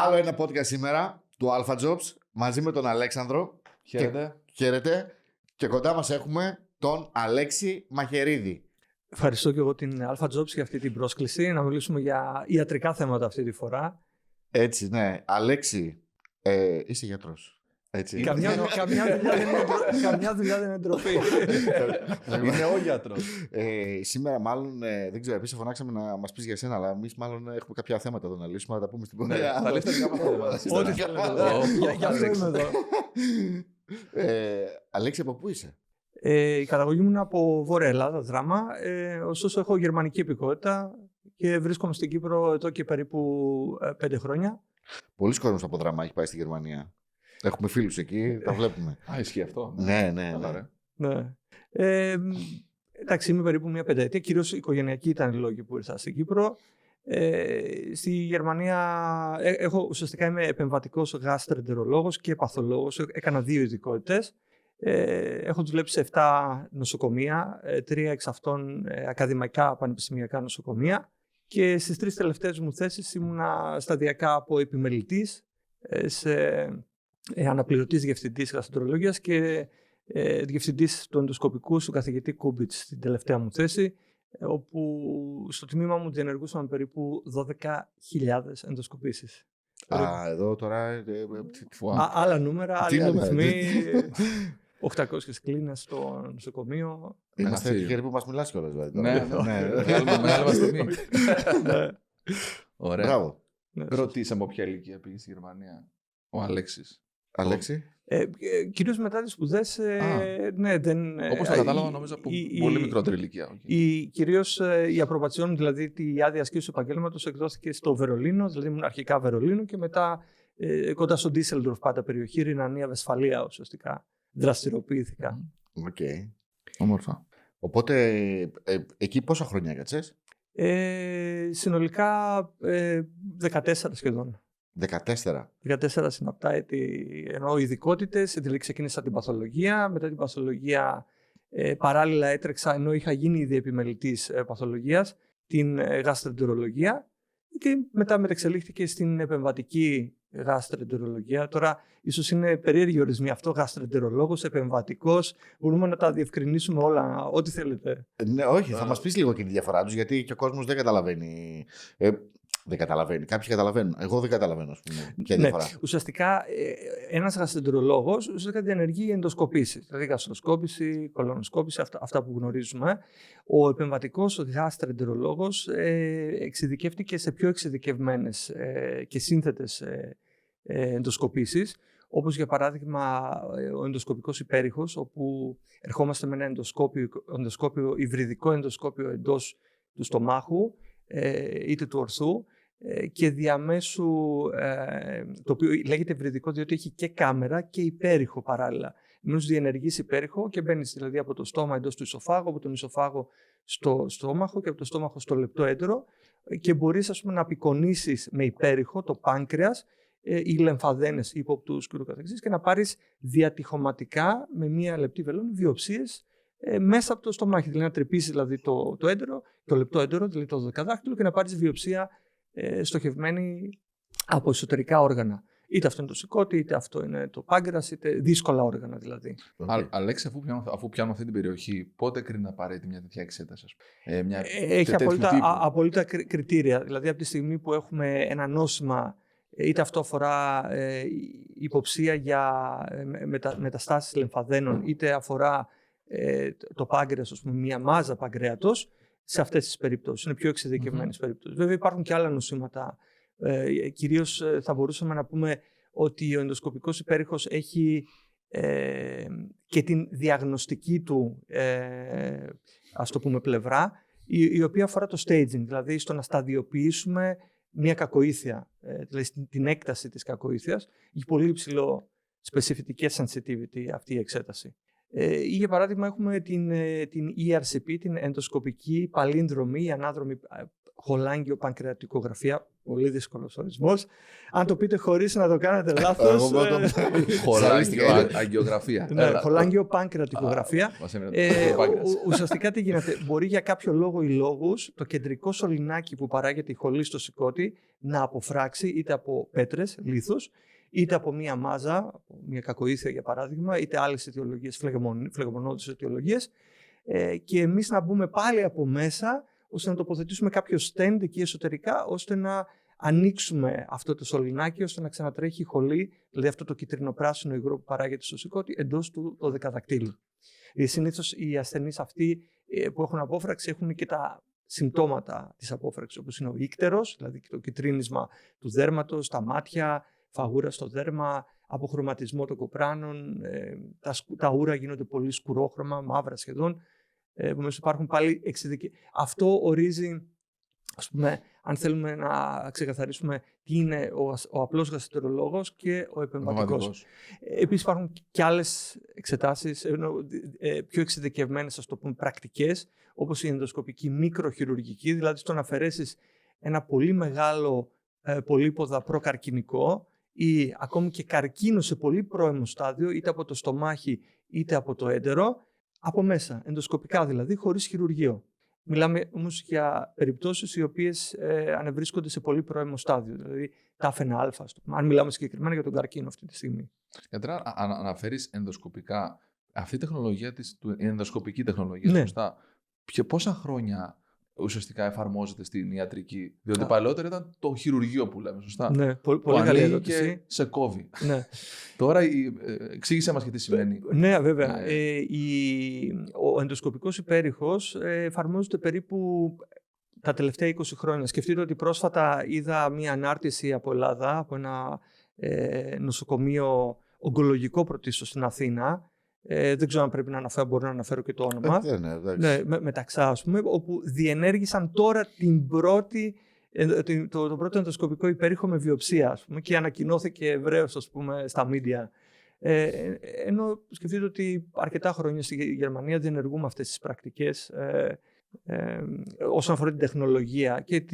Άλλο ένα podcast σήμερα του Alpha Jobs μαζί με τον Αλέξανδρο. Χαίρετε. Χαίρετε. Και κοντά μας έχουμε τον Αλέξη Μαχαιρίδη. Ευχαριστώ και εγώ την Alpha Jobs για αυτή την πρόσκληση. Να μιλήσουμε για ιατρικά θέματα αυτή τη φορά. Έτσι, ναι. Αλέξη, είσαι γιατρός. Έτσι. Καμιά δουλειά δεν είναι ντροπή. Είναι ο γιατρός. Σήμερα μάλλον, δεν ξέρω, επίσης φωνάξαμε να μας πεις για σένα, αλλά εμείς μάλλον έχουμε κάποια θέματα εδώ να λύσουμε, να τα πούμε στην πορεία. Τα λεφτά δικά μας. Ό,τι θέλετε. Γι' αυτό είμαι εδώ. Αλέξη, από πού είσαι? Η καταγωγή μου είναι από Βόρεια Ελλάδα, Δράμα. Ωστόσο, έχω γερμανική υπηκότητα και βρίσκομαι στην Κύπρο εδώ και περίπου 5 χρόνια. Πολλοί κόσμος από Δράμα έχει πάει στη Γερμανία. Έχουμε φίλους εκεί, τα βλέπουμε. Α, ισχύει αυτό. Ναι. Ναι. Εντάξει, είμαι περίπου μια πενταετία. Κυρίως οικογενειακοί ήταν οι λόγοι που ήρθα στην Κύπρο. Στη Γερμανία ουσιαστικά είμαι επεμβατικός γαστροεντερολόγος και παθολόγος. Έκανα 2 ειδικότητες. Έχω δουλέψει σε 7 νοσοκομεία, 3 εξ αυτών ακαδημαϊκά πανεπιστημιακά νοσοκομεία. Και στις 3 τελευταίες μου θέσεις ήμουνα σταδιακά από επιμελητής σε αναπληρωτής διευθυντής γαστροεντερολογίας και διευθυντής του ενδοσκοπικού του καθηγητή Κούμπιτς στην τελευταία μου θέση, όπου στο τμήμα μου διενεργούσαμε περίπου 12.000 ενδοσκοπήσεις. Εδώ τώρα. Άλλα νούμερα, άλλοι αριθμοί. 800 κλίνες στο νοσοκομείο. Είμαστε τυχεροί που μας μιλάς κιόλας, δηλαδή. Ναι. Μεγάλη μας τιμή. Ωραία. Μπράβο. Ρωτήσαμε από ποια ηλικία πήγε στη Γερμανία ο Αλέξης. Αλέξη. Κυρίως μετά τις σπουδές, ναι, δεν... Όπως τα κατάλαβα, νομίζω από πολύ μικρότερη ηλικία. Κυρίως η απροπατσιόν, δηλαδή η άδεια ασκήσεως του επαγγέλματος, εκδόθηκε στο Βερολίνο, δηλαδή ήμουν αρχικά Βερολίνο και μετά κοντά στο Ντίσελντορφ, πάντα περιοχή, Ρινανία, Βεσφαλία ουσιαστικά. Δραστηριοποιήθηκα. Οκ. Όμορφα. Οπότε, εκεί πόσα χρόνια έκατσες? Συνολικά 14 σχεδόν. 14. 14 συναπτά έτη, ενώ ειδικότητες. Δηλαδή ξεκίνησα την παθολογία, μετά την παθολογία παράλληλα έτρεξα, ενώ είχα γίνει ήδη επιμελητής παθολογίας, την γαστροεντερολογία και μετά μεταξελίχθηκε στην επεμβατική γαστροεντερολογία. Τώρα ίσως είναι περίεργοι ορισμοί αυτό, γαστροεντερολόγος, επεμβατικός, μπορούμε να τα διευκρινίσουμε όλα, ό,τι θέλετε. Ναι, όχι, θα μας πεις λίγο και τη διαφορά τους, γιατί και ο κόσμος δεν καταλαβαίνει. Δεν καταλαβαίνει. Κάποιοι καταλαβαίνουν. Εγώ δεν καταλαβαίνω, ας πούμε, ποια διαφορά. Ουσιαστικά, ένας γαστροεντερολόγος ουσιαστικά διενεργεί ενδοσκοπήσεις. Δηλαδή, γαστροσκόπηση, κολονοσκόπηση, αυτά που γνωρίζουμε. Ο επεμβατικός γαστροεντερολόγος εξειδικεύτηκε σε πιο εξειδικευμένες και σύνθετες ενδοσκοπήσεις. Όπως για παράδειγμα ο ενδοσκοπικός υπέρηχος, όπου ερχόμαστε με ένα ενδοσκόπιο, υβριδικό ενδοσκόπιο εντός του στομάχου, είτε του ορθού, και διαμέσου, το οποίο λέγεται υβριδικό διότι έχει και κάμερα και υπέρηχο παράλληλα. Επομένως διενεργείς υπέρηχο και μπαίνεις δηλαδή από το στόμα εντός του ισοφάγου, από τον ισοφάγο στο στόμαχο και από το στόμαχο στο λεπτό έντερο, και μπορείς, ας πούμε, να απεικονίσεις με υπέρηχο το πάγκρεας, οι λεμφαδένες ύποπτους και ούτω καθεξής, και να πάρεις διατυχωματικά με μία λεπτή βελόνη βιοψίες μέσα από το στομάχι. Δηλαδή να τρυπήσεις δηλαδή, το έντερο, το λεπτό έντερο, δηλαδή το δεκαδάχτυλο, και να πάρεις βιοψία στοχευμένη από εσωτερικά όργανα. Είτε αυτό είναι το σηκώτη, είτε αυτό είναι το πάγκρας, είτε δύσκολα όργανα δηλαδή. Αλέξη, αφού πιάνουμε αυτή την περιοχή, πότε κρίνει απαραίτητη μια τέτοια εξέταση? Έχει απόλυτα κριτήρια. Δηλαδή από τη στιγμή που έχουμε ένα νόσημα, είτε αυτό αφορά υποψία για μεταστάσεις λεμφαδένων, είτε αφορά το πάγκρεας, ας πούμε, μια μάζα παγκρέατος, σε αυτές τις περιπτώσεις. Είναι πιο εξειδικευμένες περιπτώσεις. Βέβαια υπάρχουν και άλλα νοσήματα. Κυρίως θα μπορούσαμε να πούμε ότι ο ενδοσκοπικός υπέρηχος έχει και την διαγνωστική του, ας το πούμε, πλευρά, η οποία αφορά το staging, δηλαδή στο να σταδιοποιήσουμε μια κακοήθεια, δηλαδή την έκταση της κακοήθειας. Έχει πολύ υψηλό specific sensitivity αυτή η εξέταση. Ή για παράδειγμα έχουμε την ERCP, την ενδοσκοπική παλίνδρομη ή ανάδρομη χολάγγιο-πανκρεατικογραφία. Πολύ δύσκολος ορισμός. Αν το πείτε χωρίς να το κάνετε λάθος. Χολάγγιο-αγγιογραφία. Χολάγγιο-πανκρεατικογραφία. Ουσιαστικά τι γίνεται. Μπορεί για κάποιο λόγο ή λόγους το κεντρικό σωληνάκι που παράγεται η χολή στο σηκώτη να αποφράξει είτε από πέτρες, λίθους, είτε από μία μάζα, μία κακοήθεια για παράδειγμα, είτε άλλες αιτιολογίες, φλεγμονώδεις αιτιολογίες, και εμείς να μπούμε πάλι από μέσα, ώστε να τοποθετήσουμε κάποιο stand εκεί εσωτερικά, ώστε να ανοίξουμε αυτό το σωληνάκι, ώστε να ξανατρέχει η χολή, δηλαδή αυτό το κυτρινοπράσινο υγρό που παράγεται στο σηκώτη, εντός του 12δακτύλου. Συνήθως οι ασθενείς αυτοί που έχουν απόφραξη έχουν και τα συμπτώματα της απόφραξης, όπως είναι ο ίκτερος, δηλαδή το κυτρίνισμα του δέρματος, τα μάτια, φαγούρα στο δέρμα, αποχρωματισμό των κοπράνων, τα ούρα γίνονται πολύ σκουρόχρωμα, μαύρα σχεδόν. Επομένως υπάρχουν πάλι Αυτό ορίζει, ας πούμε, αν θέλουμε να ξεκαθαρίσουμε τι είναι ο απλός γαστρεντερολόγος και ο επεμβατικός. Επίσης υπάρχουν και άλλες εξετάσεις, πιο εξειδικευμένες, ας το πούμε, πρακτικές, όπως η ενδοσκοπική μικροχειρουργική, δηλαδή στο να αφαιρέσεις ένα πολύ μεγάλο πολύποδα προκαρκινικό ή ακόμη και καρκίνο σε πολύ πρώιμο στάδιο, είτε από το στομάχι είτε από το έντερο, από μέσα, ενδοσκοπικά δηλαδή, χωρίς χειρουργείο. Μιλάμε όμως για περιπτώσεις οι οποίες ανεβρίσκονται σε πολύ πρώιμο στάδιο, δηλαδή τάφαινα α, αν μιλάμε συγκεκριμένα για τον καρκίνο αυτή τη στιγμή. Γιατρά, αναφέρεις ενδοσκοπικά, αυτή η τεχνολογία, η ενδοσκοπική τεχνολογία, σωστά, πόσα χρόνια ουσιαστικά εφαρμόζεται στην ιατρική? Διότι παλαιότερα ήταν το χειρουργείο που λέμε, σωστά. Ναι, πολύ καλή ερώτηση. Και σε κόβει. Ναι. Τώρα εξήγησέ μας και τι σημαίνει. Ναι, βέβαια. Ο ενδοσκοπικός υπέρηχος εφαρμόζεται περίπου τα τελευταία 20 χρόνια. Σκεφτείτε ότι πρόσφατα είδα μία ανάρτηση από Ελλάδα, από ένα νοσοκομείο ογκολογικό πρωτίστως στην Αθήνα. Δεν ξέρω αν πρέπει να αναφέρω, μπορώ να αναφέρω και το όνομα. Μεταξά, ας πούμε, όπου διενέργησαν τώρα το πρώτο ενδοσκοπικό υπέρηχο με βιοψία, ας πούμε, και ανακοινώθηκε ευρέως, ας πούμε, στα media. Ενώ σκεφτείτε ότι αρκετά χρόνια στη Γερμανία διενεργούμε αυτές τις πρακτικές όσον αφορά την τεχνολογία και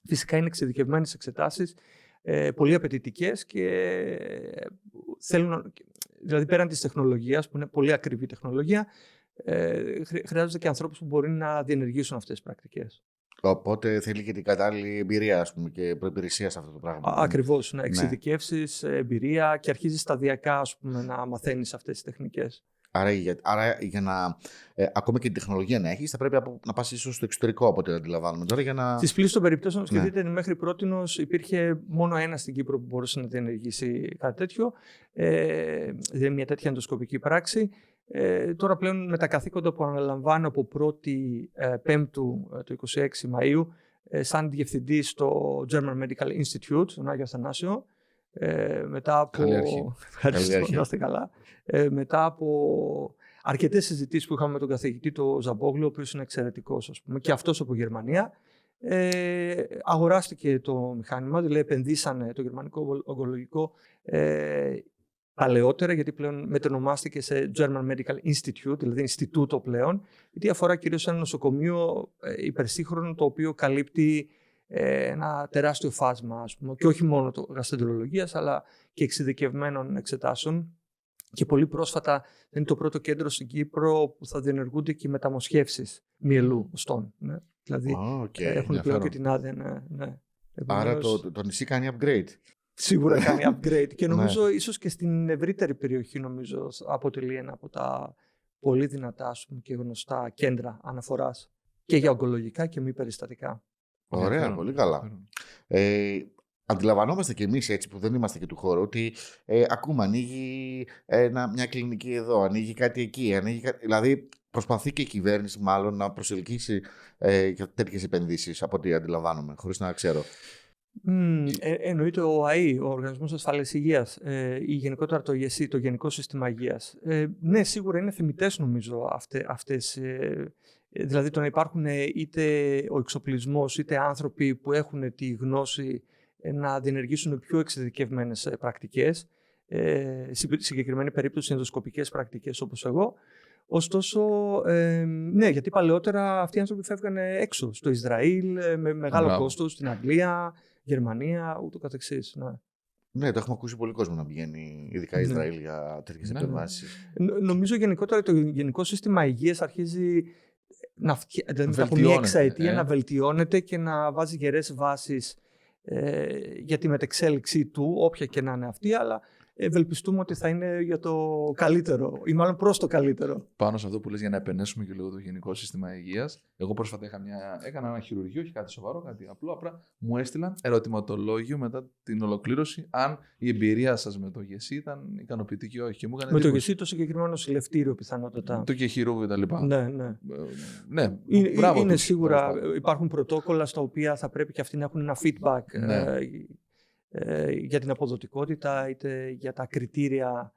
φυσικά είναι εξειδικευμένες εξετάσεις, πολύ απαιτητικές και θέλουν, δηλαδή πέραν της τεχνολογίας, που είναι πολύ ακριβή τεχνολογία, χρειάζονται και ανθρώπους που μπορεί να διενεργήσουν αυτές τις πρακτικές. Οπότε θέλει και την κατάλληλη εμπειρία, ας πούμε, και προϋπηρεσία σε αυτό το πράγμα. Ακριβώς, ναι. Εξειδικεύσεις, εμπειρία, και αρχίζεις σταδιακά, ας πούμε, να μαθαίνεις αυτές τις τεχνικές. Άρα για να ακόμα και την τεχνολογία να έχεις, θα πρέπει να πας ίσως στο εξωτερικό, από ό,τι αντιλαμβάνομαι τώρα. Στις πλήσεις των περιπτώσεων, σκεφτείτε, μέχρι πρότινος υπήρχε μόνο ένα στην Κύπρο που μπορούσε να διενεργήσει κάτι τέτοιο, δηλαδή μια τέτοια ενδοσκοπική πράξη. Τώρα πλέον με τα καθήκοντα που αναλαμβάνω από 1η Πέμπτου το 26 Μαΐου, σαν διευθυντή στο German Medical Institute, στον Άγιο Αθανάσιο, μετά από... μετά από αρκετές συζητήσεις που είχαμε με τον καθηγητή τον Ζαμπόγλου, ο οποίος είναι εξαιρετικός, ας πούμε, και αυτός από Γερμανία, αγοράστηκε το μηχάνημα, δηλαδή επενδύσανε το γερμανικό ογκολογικό παλαιότερα, γιατί πλέον μετονομάστηκε σε German Medical Institute, δηλαδή Ινστιτούτο πλέον, γιατί αφορά κυρίως ένα νοσοκομείο υπερσύγχρονο, το οποίο καλύπτει ένα τεράστιο φάσμα, ας πούμε, και όχι μόνο γαστρεντερολογίας, αλλά και εξειδικευμένων εξετάσεων. Και πολύ πρόσφατα είναι το πρώτο κέντρο στην Κύπρο που θα διενεργούνται και οι μεταμοσχεύσεις μυελού οστών. Ναι. Δηλαδή έχουν πλέον και την άδεια. Ναι. Άρα το νησί κάνει upgrade. Σίγουρα κάνει upgrade. Και νομίζω ίσως και στην ευρύτερη περιοχή νομίζω αποτελεί ένα από τα πολύ δυνατά και γνωστά κέντρα αναφοράς και για ογκολογικά και μη περιστατικά. Ωραία, πολύ καλά. Αντιλαμβανόμαστε κι εμείς, έτσι που δεν είμαστε και του χώρου, ότι ακούμε, ανοίγει μια κλινική εδώ, ανοίγει κάτι εκεί, δηλαδή προσπαθεί και η κυβέρνηση μάλλον να προσελκύσει τέτοιες επενδύσεις, από ό,τι αντιλαμβάνομαι, χωρίς να ξέρω. Εννοείται ο ΟΑΗ, ο Οργανισμός Ασφάλειας Υγείας, ή γενικότερα το ΙΕΣΥ, το Γενικό Σύστημα Υγείας. Ναι, σίγουρα είναι θεμιτές νομίζω αυτές. Δηλαδή το να υπάρχουν είτε ο εξοπλισμός είτε άνθρωποι που έχουν τη γνώση να διενεργήσουν πιο εξειδικευμένες πρακτικές, συγκεκριμένη περίπτωση ενδοσκοπικές πρακτικές όπως εγώ, Ωστόσο, ναι, γιατί παλαιότερα αυτοί οι άνθρωποι φεύγανε έξω, στο Ισραήλ, με μεγάλο κόστος, στην Αγγλία, Γερμανία, ούτω καθεξής. Ναι. Ναι, το έχουμε ακούσει πολύ κόσμο να πηγαίνει, ειδικά Ισραήλ, για τέτοιες επεμβάσεις. Νομίζω γενικότερα το γενικό σύστημα υγείας αρχίζει μετά από μία εξαετία να βελτιώνεται και να βάζει γερές βάσεις για τη μετεξέλιξή του, όποια και να είναι αυτή, αλλά ευελπιστούμε ότι θα είναι για το καλύτερο ή μάλλον προς το καλύτερο. Πάνω σε αυτό που λες, για να επενέσουμε και λίγο το γενικό σύστημα υγείας. Εγώ πρόσφατα έκανα ένα χειρουργείο, όχι κάτι σοβαρό, κάτι απλό. Απλά μου έστειλαν ερωτηματολόγιο μετά την ολοκλήρωση, αν η εμπειρία σας με το ΓΕΣΥ ήταν ικανοποιητική ή όχι. Με το ΓΕΣΥ το συγκεκριμένο νοσηλευτήριο πιθανότατα. Το και χειρούργο κτλ. Ναι. Είναι σίγουρα, υπάρχουν πρωτόκολλα στα οποία θα πρέπει και αυτοί να έχουν ένα feedback. Για την αποδοτικότητα, είτε για τα κριτήρια,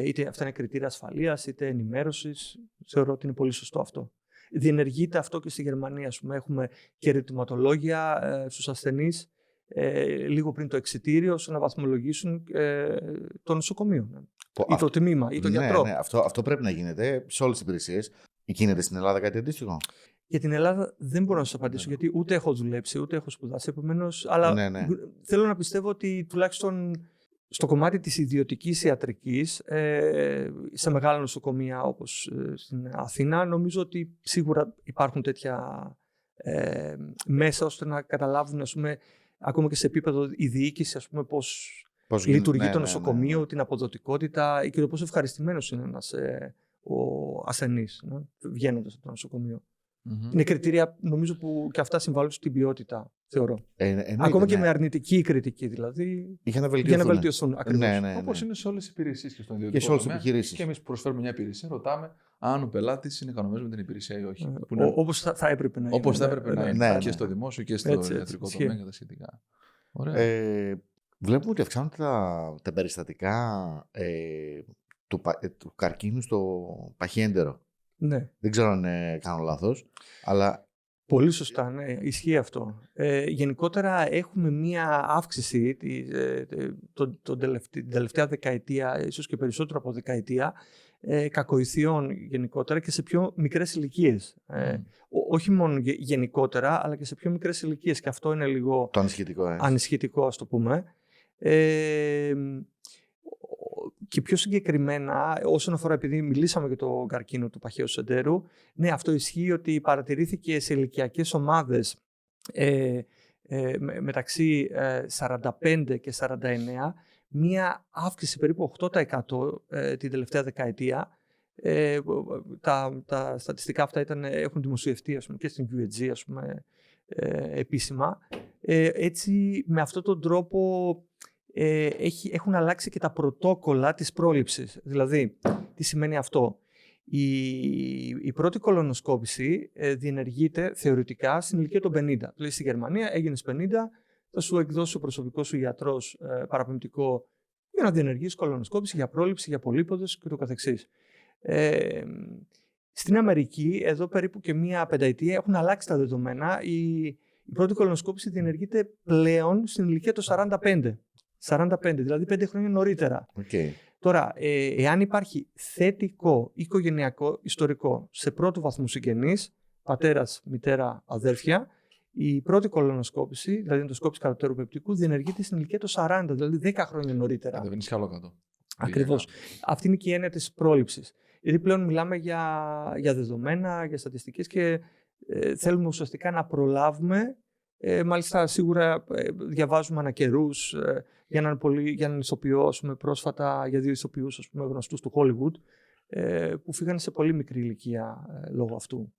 είτε αυτά είναι κριτήρια ασφαλείας, είτε ενημέρωσης. Θεωρώ ότι είναι πολύ σωστό αυτό. Διενεργείται αυτό και στη Γερμανία. Ας πούμε, έχουμε και ερωτηματολόγια στους ασθενείς λίγο πριν το εξιτήριο, ώστε να βαθμολογήσουν το νοσοκομείο ή το τμήμα ή το γιατρό. Ναι, αυτό πρέπει να γίνεται σε όλες τις υπηρεσίες. Γίνεται στην Ελλάδα κάτι αντίστοιχο? Για την Ελλάδα δεν μπορώ να σας απαντήσω, γιατί ούτε έχω δουλέψει, ούτε έχω σπουδάσει. Επομένως, αλλά θέλω να πιστεύω ότι τουλάχιστον στο κομμάτι της ιδιωτικής ιατρικής, σε μεγάλα νοσοκομεία όπως στην Αθήνα, νομίζω ότι σίγουρα υπάρχουν τέτοια μέσα ώστε να καταλάβουν, ας πούμε, ακόμα και σε επίπεδο η διοίκηση, ας πούμε, πώς λειτουργεί το νοσοκομείο, την αποδοτικότητα και το πόσο ευχαριστημένος είναι ένας ο ασθενής βγαίνοντας από το νοσοκομείο. Είναι κριτήρια, νομίζω, που και αυτά συμβάλλουν στην ποιότητα, θεωρώ. Ακόμα και με αρνητική κριτική, δηλαδή. Για να βελτιωθούν. Όπως είναι σε όλες τις υπηρεσίες και στον ιδιωτικό τομέα. Και εμείς προσφέρουμε μια υπηρεσία, ρωτάμε αν ο πελάτης είναι ικανοποιημένος με την υπηρεσία ή όχι. Όπως θα έπρεπε να είναι. Όπως θα έπρεπε να είναι. Και στο δημόσιο και στο ιατρικό τομέα και τα σχετικά. Βλέπουμε ότι αυξάνονται τα περιστατικά του καρκίνου στο παχιέντερο. Ναι. Δεν ξέρω αν κάνω λάθος, αλλά... Πολύ σωστά, ναι, ισχύει αυτό. Γενικότερα έχουμε μία αύξηση την τελευταία δεκαετία, ίσως και περισσότερο από δεκαετία, κακοηθειών γενικότερα και σε πιο μικρές ηλικίες. Όχι μόνο γενικότερα, αλλά και σε πιο μικρές ηλικίες. Και αυτό είναι λίγο το ανησυχητικό, ας το πούμε. Και πιο συγκεκριμένα, όσον αφορά, επειδή μιλήσαμε για το καρκίνο του παχαίου σεντέρου, ναι, αυτό ισχύει ότι παρατηρήθηκε σε ηλικιακές ομάδες μεταξύ 45 και 49 μία αύξηση περίπου 8% την τελευταία δεκαετία. Τα στατιστικά αυτά έχουν δημοσιευτεί, ας πούμε, και στην UEG, ας πούμε, επίσημα. Έτσι, με αυτόν τον τρόπο έχουν αλλάξει και τα πρωτόκολλα της πρόληψης. Δηλαδή, τι σημαίνει αυτό? Η πρώτη κολονοσκόπηση διενεργείται θεωρητικά στην ηλικία των 50. Δηλαδή, στη Γερμανία έγινες 50, θα σου εκδώσει ο προσωπικός σου γιατρός παραπεμπτικό για να διενεργείς κολονοσκόπηση για πρόληψη, για πολύποδες και το καθεξής. Στην Αμερική, εδώ περίπου και μία πενταετία, έχουν αλλάξει τα δεδομένα. Η πρώτη κολονοσκόπηση διενεργείται πλέον στην ηλικία των 45, δηλαδή 5 χρόνια νωρίτερα. Τώρα, εάν υπάρχει θετικό οικογενειακό ιστορικό σε πρώτου βαθμού συγγενείς, πατέρας, μητέρα, αδέρφια, η πρώτη κολονοσκόπηση, δηλαδή ενδοσκόπηση κατωτέρου πεπτικού, διενεργείται στην ηλικία των 40, δηλαδή 10 χρόνια νωρίτερα. Δεν βαίνεις καλό κάτω. Ακριβώς. Αυτή είναι και η έννοια της πρόληψης. Γιατί πλέον μιλάμε για δεδομένα, για στατιστικές και θέλουμε ουσιαστικά να προλάβουμε. Μάλιστα, σίγουρα διαβάζουμε ανά καιρούς για έναν ηθοποιό, πρόσφατα, για 2 ηθοποιούς γνωστούς του Hollywood, που φύγανε σε πολύ μικρή ηλικία λόγω αυτού.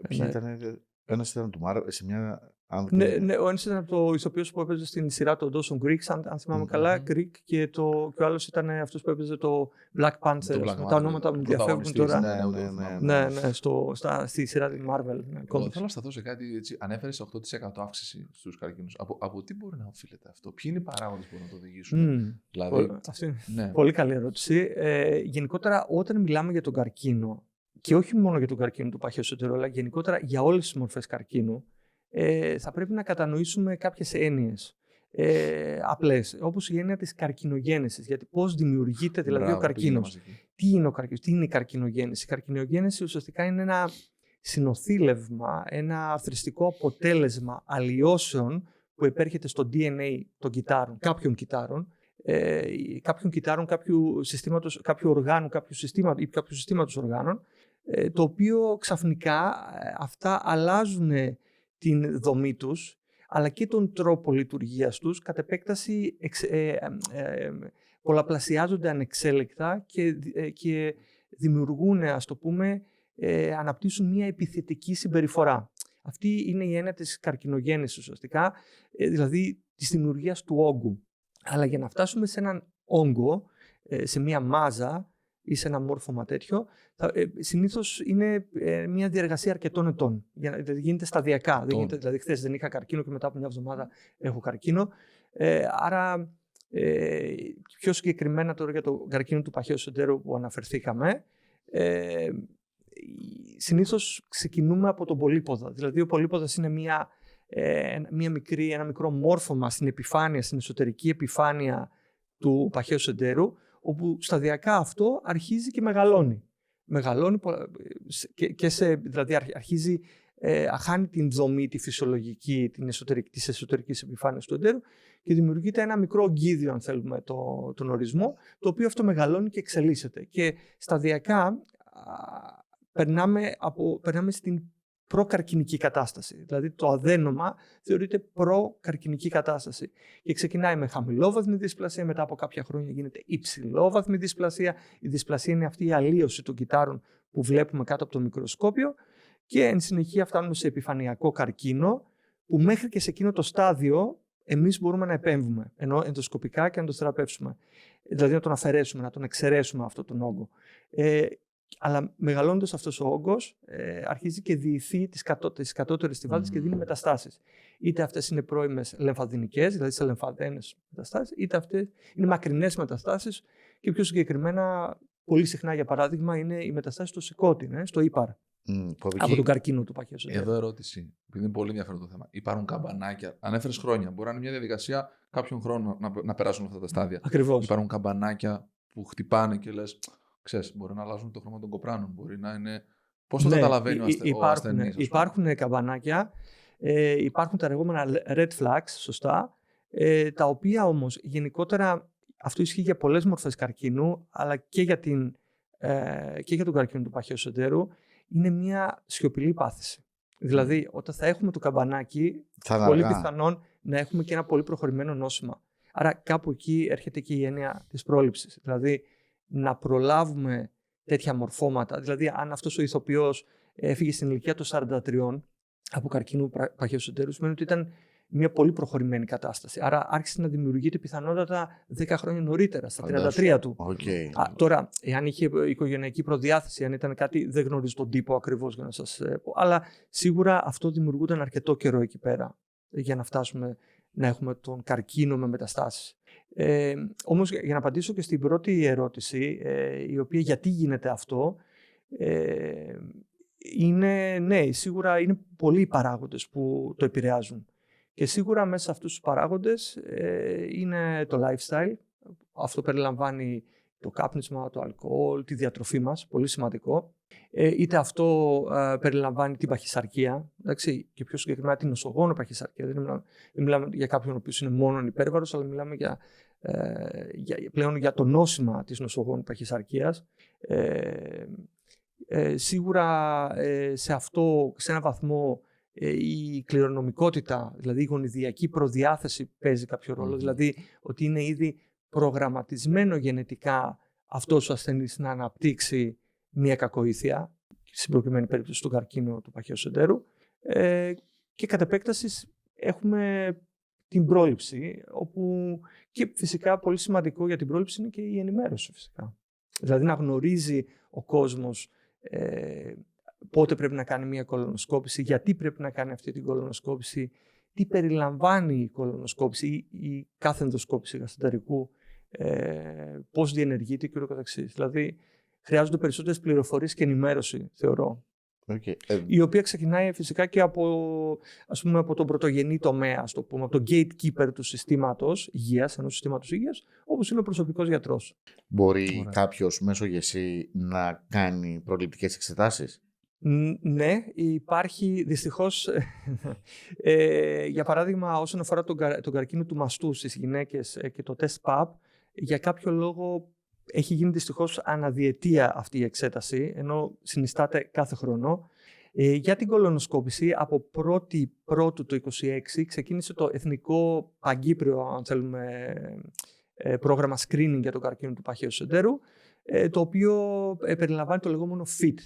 Ποιοι ήταν? Ένας ήταν του Marvel, σε μια... Ναι, ο ένας ήταν το ηθοποιός που έπαιζε στην σειρά το Dawson Creek, αν θυμάμαι καλά, Creek, και ο άλλος ήταν αυτός που έπαιζε το Black Panther. Τα ονόματα μου διαφεύγουν τώρα. Ναι, στη σειρά τη Marvel. Θέλω να σταθώ σε κάτι, ανέφερες 8% αύξηση στους καρκίνους. Από τι μπορεί να οφείλεται αυτό? Ποιοι είναι οι παράγοντες που μπορούν να το οδηγήσουν? Πολύ καλή ερώτηση. Γενικότερα, όταν μιλάμε για τον καρκίνο, και όχι μόνο για τον καρκίνο του παχαίου σεντέρου, αλλά γενικότερα για όλες τις μορφές καρκίνου, θα πρέπει να κατανοήσουμε κάποιες έννοιες απλές, όπως η έννοια της καρκινογένεσης, γιατί πώς δημιουργείται δηλαδή ο καρκίνος. Τι είναι η καρκινογέννηση? Η καρκινογέννηση ουσιαστικά είναι ένα συνοθήλευμα, ένα αρθριστικό αποτέλεσμα αλλοιώσεων που επέρχεται στο DNA των κυτάρων, κάποιων κυτάρων, κάποιου οργάνου, κάποιου συστήματος οργάνων, το οποίο ξαφνικά αυτά αλλάζουν την δομή τους, αλλά και τον τρόπο λειτουργίας τους, κατ' επέκταση πολλαπλασιάζονται ανεξέλεκτα και δημιουργούν, ας το πούμε, αναπτύσσουν μια επιθετική συμπεριφορά. Αυτή είναι η έννοια της καρκινογέννησης ουσιαστικά, δηλαδή της δημιουργίας του όγκου. Αλλά για να φτάσουμε σε έναν όγκο, σε μια μάζα ή σε ένα μόρφωμα τέτοιο, συνήθως είναι μια διαργασία αρκετών ετών. Δηλαδή γίνεται σταδιακά. Δηλαδή χθες δεν είχα καρκίνο και μετά από μια εβδομάδα έχω καρκίνο. Άρα πιο συγκεκριμένα τώρα για το καρκίνο του παχαίου εντερού που αναφερθήκαμε, συνήθως ξεκινούμε από τον πολύποδα. Δηλαδή ο πολύποδας είναι ένα μικρό μόρφωμα στην επιφάνεια, στην εσωτερική επιφάνεια του παχαίου εντερού, όπου σταδιακά αυτό αρχίζει και μεγαλώνει. Δηλαδή αρχίζει, χάνει την δομή, τη φυσιολογική της εσωτερικής επιφάνειας του εντέρου και δημιουργείται ένα μικρό ογκίδιο, αν θέλουμε τον ορισμό, το οποίο αυτό μεγαλώνει και εξελίσσεται. Και σταδιακά περνάμε στην προκαρκινική κατάσταση. Δηλαδή το αδένομα θεωρείται προκαρκινική κατάσταση. Και ξεκινάει με χαμηλόβαθμη δυσπλασία, μετά από κάποια χρόνια γίνεται υψηλόβαθμη δυσπλασία. Η δυσπλασία είναι αυτή η αλλίωση των κυτάρων που βλέπουμε κάτω από το μικροσκόπιο και εν συνεχεία φτάνουμε σε επιφανειακό καρκίνο, που μέχρι και σε εκείνο το στάδιο εμείς μπορούμε να επέμβουμε, ενώ ενδοσκοπικά και να το θεραπεύσουμε. Δηλαδή να τον αφαιρέσουμε, να τον εξαιρέσουμε αυτόν τον όγκο. Αλλά μεγαλώνοντας αυτός ο όγκος, αρχίζει και διηθεί τις κατώτερες στιβάδες και δίνει μεταστάσεις. Είτε αυτές είναι πρώιμες λεμφαδυνικές, δηλαδή σε λεμφαδένες μεταστάσεις, είτε αυτές είναι μακρινές μεταστάσεις και πιο συγκεκριμένα, πολύ συχνά για παράδειγμα, είναι οι μεταστάσεις στο σηκώτη, στο ύπαρ. Από τον καρκίνο του παχαίου εντερού. Εδώ ερώτηση, επειδή είναι πολύ ενδιαφέρον το θέμα. Υπάρχουν καμπανάκια, ανέφερες χρόνια, μπορεί να είναι μια διαδικασία κάποιον χρόνο να περάσουν αυτά τα στάδια. Ακριβώς. Υπάρχουν καμπανάκια που χτυπάνε και λες, ξέρεις, μπορεί να αλλάζουν το χρώμα των κοπράνων, μπορεί να είναι. Πώς το καταλαβαίνει ο ασθενής? Υπάρχουν καμπανάκια, υπάρχουν τα λεγόμενα red flags, σωστά, τα οποία όμως γενικότερα αυτό ισχύει για πολλές μορφές καρκίνου, αλλά και για τον καρκίνο του παχαίου εντερού, είναι μια σιωπηλή πάθηση. Δηλαδή, όταν θα έχουμε το καμπανάκι, πολύ πιθανόν να έχουμε και ένα πολύ προχωρημένο νόσημα. Άρα, κάπου εκεί έρχεται και η έννοια της πρόληψης. Δηλαδή, να προλάβουμε τέτοια μορφώματα. Δηλαδή, αν αυτός ο ηθοποιός έφυγε στην ηλικία των 43 από καρκίνο παχαίου εντερού, σημαίνει ότι ήταν μια πολύ προχωρημένη κατάσταση. Άρα άρχισε να δημιουργείται πιθανότατα 10 χρόνια νωρίτερα, στα 33 του. Τώρα, εάν είχε οικογενειακή προδιάθεση, αν ήταν κάτι, δεν γνωρίζω τον τύπο ακριβώς για να σας πω, αλλά σίγουρα αυτό δημιουργούνταν αρκετό καιρό εκεί πέρα για να φτάσουμε να έχουμε τον καρκίνο με μεταστάσεις. Όμως, για να απαντήσω και στην πρώτη ερώτηση, η οποία γιατί γίνεται αυτό, σίγουρα είναι πολλοί οι παράγοντες που το επηρεάζουν. Και σίγουρα μέσα σε αυτούς τους παράγοντες είναι το lifestyle. Αυτό περιλαμβάνει το κάπνισμα, το αλκοόλ, τη διατροφή μας, πολύ σημαντικό. Είτε αυτό περιλαμβάνει την παχυσαρκία, εντάξει, και πιο συγκεκριμένα την νοσογόνο παχυσαρκία. Δεν μιλάμε για κάποιον ο οποίος είναι μόνο υπέρβαρος, αλλά μιλάμε πλέον για το νόσημα της νοσογόνου παχυσαρκίας. Σίγουρα σε έναν βαθμό η κληρονομικότητα, δηλαδή η γονιδιακή προδιάθεση παίζει κάποιο ρόλο. Δηλαδή ότι είναι ήδη προγραμματισμένο γενετικά αυτός ο ασθενής να αναπτύξει μια κακοήθεια, στην προκειμένη περίπτωση του καρκίνου του παχαίου εντερού, και κατ' επέκταση έχουμε την πρόληψη, όπου και φυσικά πολύ σημαντικό για την πρόληψη είναι και η ενημέρωση φυσικά. Δηλαδή να γνωρίζει ο κόσμος πότε πρέπει να κάνει μια κολονοσκόπηση, γιατί πρέπει να κάνει αυτή την κολονοσκόπηση, τι περιλαμβάνει η κολονοσκόπηση ή η κάθε ενδοσκόπηση γαστρεντερικού, πώς διενεργείται και ούτω καθεξής. Δηλαδή χρειάζονται περισσότερες πληροφορίες και ενημέρωση, θεωρώ. Okay. Η οποία ξεκινάει φυσικά και από τον πρωτογενή τομέα, ας το πούμε, από τον gatekeeper του συστήματος υγείας, ενός συστήματος υγείας, όπως είναι ο προσωπικός γιατρός. Μπορεί κάποιος μέσω ΓΕΣΥ να κάνει προληπτικές εξετάσεις? Ναι, υπάρχει δυστυχώς, για παράδειγμα, όσον αφορά τον καρκίνο του μαστού στις γυναίκες και το τεστ PAP, για κάποιο λόγο έχει γίνει δυστυχώς αναδιετία αυτή η εξέταση, ενώ συνιστάται κάθε χρόνο. Για την κολονοσκόπηση, από 1η Πρώτου το 2026 ξεκίνησε το Εθνικό Παγκύπριο, αν θέλουμε, πρόγραμμα screening για τον καρκίνο του παχαίου εντερού, το οποίο περιλαμβάνει το λεγόμενο FIT.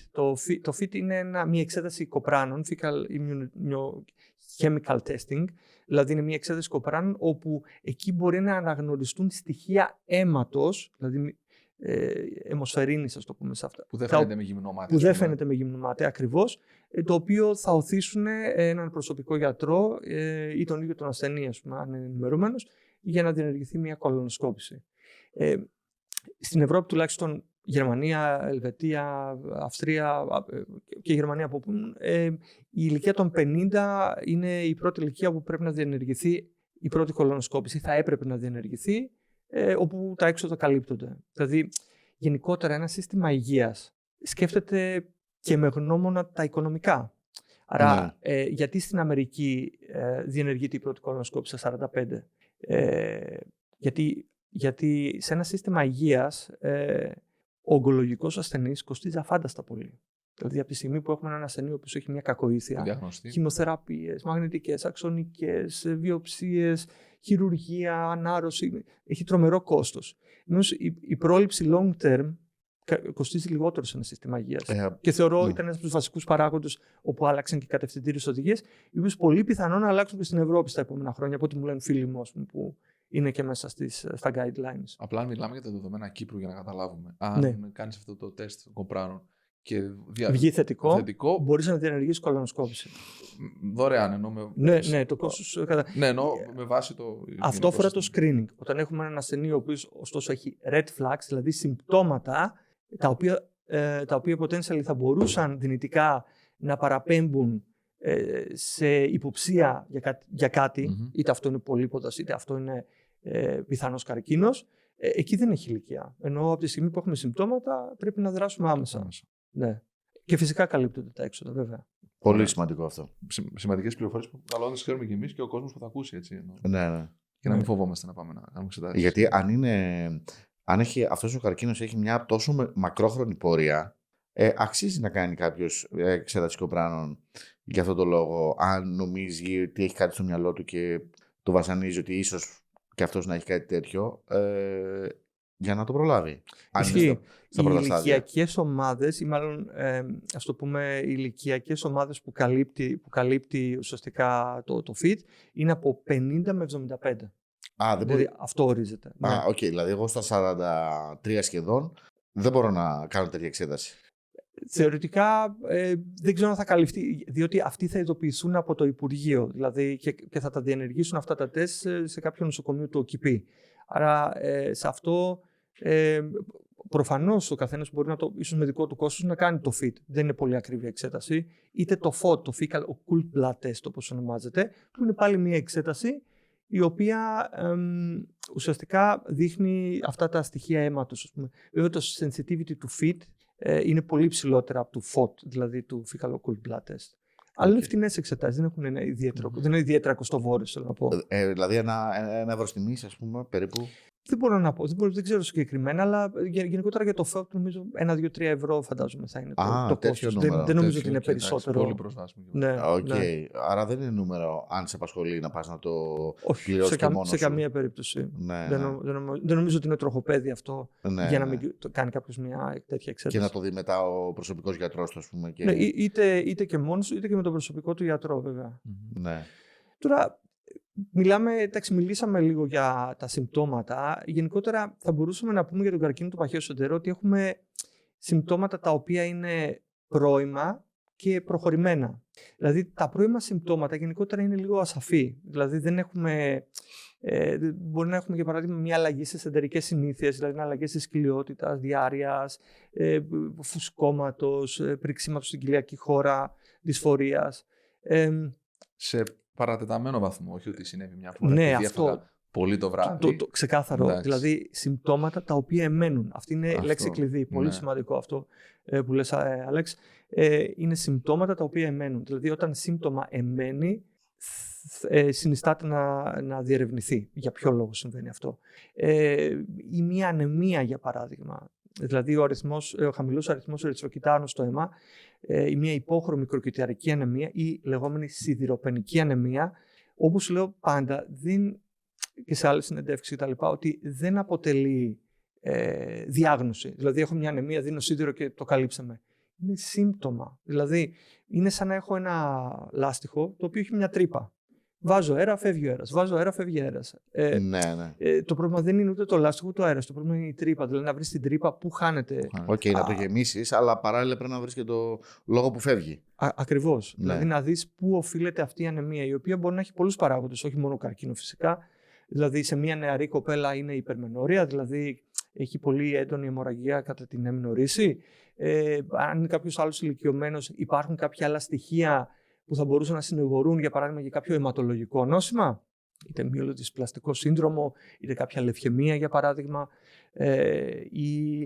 Το FIT είναι μια εξέταση κοπράνων, Fecal Immunochemical Testing, δηλαδή είναι μια εξέταση κοπράνων όπου εκεί μπορεί να αναγνωριστούν στοιχεία αίματος, δηλαδή αιμοσφαιρίνης, ας το πούμε σε αυτά. Που δεν φαίνεται με γυμνομάτι. Που δεν φαίνεται με γυμνομάτι, ακριβώς, το οποίο θα οθήσουν έναν προσωπικό γιατρό ή τον ίδιο τον ασθενή, ας πούμε, αν είναι ενημερωμένος, για να διενεργηθεί μια κολονοσκόπηση. Στην Ευρώπη τουλάχιστον, Γερμανία, Ελβετία, Αυστρία και Γερμανία από πού, η ηλικία των 50 είναι η πρώτη ηλικία που πρέπει να διενεργηθεί η πρώτη κολονοσκόπηση. Θα έπρεπε να διενεργηθεί, όπου τα έξοδα καλύπτονται. Δηλαδή, γενικότερα ένα σύστημα υγείας σκέφτεται και με γνώμονα τα οικονομικά. Άρα, γιατί στην Αμερική διενεργείται η πρώτη κολονοσκόπηση στα 45? Γιατί σε ένα σύστημα υγείας ο ογκολογικός ασθενής κοστίζει αφάνταστα πολύ. Δηλαδή, από τη στιγμή που έχουμε έναν ασθενή που έχει μια κακοήθεια, χημειοθεραπείες, μαγνητικές, αξονικές, βιοψίες, χειρουργία, ανάρρωση, έχει τρομερό κόστος. Ενώ η πρόληψη long term κοστίζει λιγότερο σε ένα σύστημα υγείας. Και θεωρώ ήταν ένας από τους βασικούς παράγοντες όπου άλλαξαν και οι κατευθυντήριες οδηγίες, οι οποίες πολύ πιθανόν να αλλάξουν και στην Ευρώπη στα επόμενα χρόνια, από ό,τι μου λένε φίλοι μου, που είναι και μέσα στα guidelines. Απλά μιλάμε για τα δεδομένα Κύπρου για να καταλάβουμε. Αν κάνεις αυτό το τεστ των κοπράνων και βγει θετικό, μπορείς να διενεργήσεις κολονοσκόπηση. Δωρεάν εννοώ. Ναι, το κόστος. Ναι, εννοώ με βάση το. Αυτό αφορά το screening. Όταν έχουμε έναν ασθενή ο οποίος ωστόσο έχει red flags, δηλαδή συμπτώματα τα οποία potentially θα μπορούσαν δυνητικά να παραπέμπουν σε υποψία για κάτι, είτε αυτό είναι πολύποτας, είτε αυτό είναι πιθανός καρκίνος, εκεί δεν έχει ηλικία. Ενώ από τη στιγμή που έχουμε συμπτώματα πρέπει να δράσουμε άμεσα. Ναι. Και φυσικά καλύπτονται τα έξοδα, βέβαια. Πολύ σημαντικό αυτό. Σημαντικές πληροφορίες που καλό να τις ξέρουμε και εμείς και ο κόσμος που θα ακούσει. Έτσι, ναι. Και να μην φοβόμαστε να πάμε να κάνουμε εξετάσεις. Γιατί αν αυτός ο καρκίνος έχει μια τόσο μακρόχρονη πορεία, αξίζει να κάνει κάποιος εξέταση κοπράνων για αυτόν τον λόγο, αν νομίζει ότι έχει κάτι στο μυαλό του και το βασανίζει ότι ίσως και αυτός να έχει κάτι τέτοιο, για να το προλάβει. Οι ηλικιακές ομάδες, ή μάλλον ας το πούμε οι ηλικιακές ομάδες που καλύπτει ουσιαστικά το FIT, είναι από 50 με 75. Δηλαδή αυτό ορίζεται. Δηλαδή εγώ στα 43 σχεδόν δεν μπορώ να κάνω τέτοια εξέταση. Θεωρητικά δεν ξέρω αν θα καλυφθεί, διότι αυτοί θα ειδοποιηθούν από το Υπουργείο, δηλαδή και θα τα διενεργήσουν αυτά τα τεστ σε κάποιο νοσοκομείο του ΟΚΙΠΗ. Άρα σε αυτό προφανώς ο καθένας μπορεί ίσως με δικό του κόστος να κάνει το FIT. Δεν είναι πολύ ακριβή εξέταση. Είτε το FOT, το Fecal Occult Blood Test όπως ονομάζεται, που είναι πάλι μια εξέταση η οποία ουσιαστικά δείχνει αυτά τα στοιχεία αίματος. Βέβαια το sensitivity του FIT είναι πολύ ψηλότερα από του FOT, δηλαδή του Fecal Occult Blood Test. Αλλά είναι φτηνές εξετάσεις, δεν είναι ιδιαίτερα κοστοβόρες, θέλω να πω. Δηλαδή ένα εύρος τιμής, ας πούμε, περίπου. Δεν μπορώ να πω, δεν ξέρω συγκεκριμένα, αλλά γενικότερα για το FOT νομίζω 1-2-3 ευρώ φαντάζομαι θα είναι το κόστος. Δεν νομίζω ότι είναι περισσότερο. Πολύ προσβάσιμο. Ναι. Άρα δεν είναι νούμερο αν σε απασχολεί να πας να το πληρώσεις και μόνος σου. Σε καμία περίπτωση. Δεν νομίζω ότι είναι τροχοπέδι αυτό για να μην κάνει κάποιος μια τέτοια εξέταση. Και να το δει μετά ο προσωπικός γιατρός του, ας πούμε. Είτε και μόνος, είτε και με τον προσωπικό του γιατρό, βέβαια. Ναι. Τώρα, μιλήσαμε λίγο για τα συμπτώματα. Γενικότερα θα μπορούσαμε να πούμε για τον καρκίνο του παχαίου εντερού ότι έχουμε συμπτώματα τα οποία είναι πρώιμα και προχωρημένα. Δηλαδή τα πρώιμα συμπτώματα γενικότερα είναι λίγο ασαφή. Δηλαδή δεν έχουμε Μπορεί να έχουμε, για παράδειγμα, μια αλλαγή στις εντερικές συνήθειες, δηλαδή αλλαγές της κοιλιότητας, διάρειας, φουσκώματος, πριξίματος στην κοιλιακή χώρα, δυσφορίας. Σε παρατεταμένο βαθμό, όχι ότι συνέβη μια φορά. Ναι, αυτό. αυτό. Πολύ το βράδυ. Το ξεκάθαρο. Εντάξει. Δηλαδή, συμπτώματα τα οποία εμένουν. Αυτή είναι λέξη κλειδί. Πολύ σημαντικό αυτό που λες, Άλεξ. Είναι συμπτώματα τα οποία εμένουν. Δηλαδή, όταν σύμπτωμα εμένει, συνιστάται να διερευνηθεί. Για ποιο λόγο συμβαίνει αυτό. Ή μια ανεμία, για παράδειγμα. Δηλαδή, ο χαμηλός αριθμός ερυθροκυτάρων στο αίμα, ή μια υπόχρωμη μικροκυταρική ανεμία ή λεγόμενη σιδηροπενική ανεμία, όπως λέω πάντα, και σε άλλες συνεντεύξεις κτλ., ότι δεν αποτελεί διάγνωση. Δηλαδή, έχω μια ανεμία, δίνω σίδηρο και το καλύψαμε. Είναι σύμπτωμα. Δηλαδή, είναι σαν να έχω ένα λάστιχο το οποίο έχει μια τρύπα. Βάζω αέρα, φεύγει ο αέρας. Βάζω αέρα, φεύγει αέρας. Το πρόβλημα δεν είναι ούτε το λάστιχο ούτε ο αέρας. Το πρόβλημα είναι η τρύπα. Δηλαδή, να βρεις την τρύπα που χάνεται. Να το γεμίσεις, αλλά παράλληλα πρέπει να βρεις και το λόγο που φεύγει. Ακριβώς. Ναι. Δηλαδή, να δεις πού οφείλεται αυτή η ανεμία, η οποία μπορεί να έχει πολλούς παράγοντες, όχι μόνο καρκίνο φυσικά. Δηλαδή, σε μια νεαρή κοπέλα είναι υπερμενόρια, δηλαδή έχει πολύ έντονη αιμορραγία κατά την έμνο-ρίση. Αν είναι κάποιος άλλος ηλικιωμένος, υπάρχουν κάποια άλλα στοιχεία που θα μπορούσαν να συνηγορούν, για παράδειγμα, για κάποιο αιματολογικό νόσημα, είτε μυελοδυσπλαστικό σύνδρομο, είτε κάποια λευχαιμία, για παράδειγμα, ή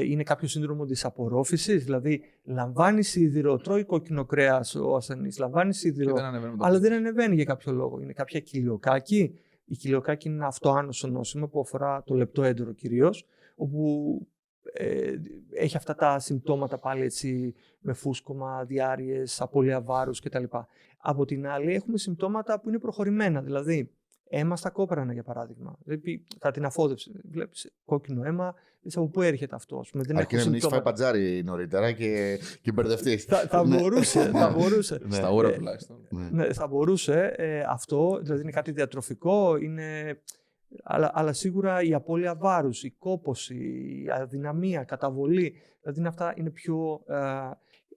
είναι κάποιο σύνδρομο της απορρόφησης, δηλαδή λαμβάνει σίδηρο, τρώει κόκκινο κρέας ο ασθενής, λαμβάνει σίδηρο, αλλά δεν ανεβαίνει για κάποιο λόγο. Είναι κάποια κοιλιοκάκη. Η κοιλιοκάκη είναι ένα αυτοάνωσο νόσημα που αφορά το λεπτό έντερο κυρίως, όπου έχει αυτά τα συμπτώματα πάλι έτσι, με φούσκωμα, διάρειες, απώλεια βάρους κτλ. Από την άλλη έχουμε συμπτώματα που είναι προχωρημένα, δηλαδή αίμα στα κόπρανα, για παράδειγμα. Δηλαδή, κατά την αφόδευση, βλέπεις κόκκινο αίμα, από πού έρχεται αυτό. Αρκεί να μην έχει φάει παντζάρι νωρίτερα και μπερδευτεί. Θα μπορούσε. Στα ώρα τουλάχιστον. Ναι, θα μπορούσε αυτό, δηλαδή είναι κάτι διατροφικό, αλλά σίγουρα η απώλεια βάρους, η κόπωση, η αδυναμία, καταβολή, δηλαδή αυτά είναι πιο...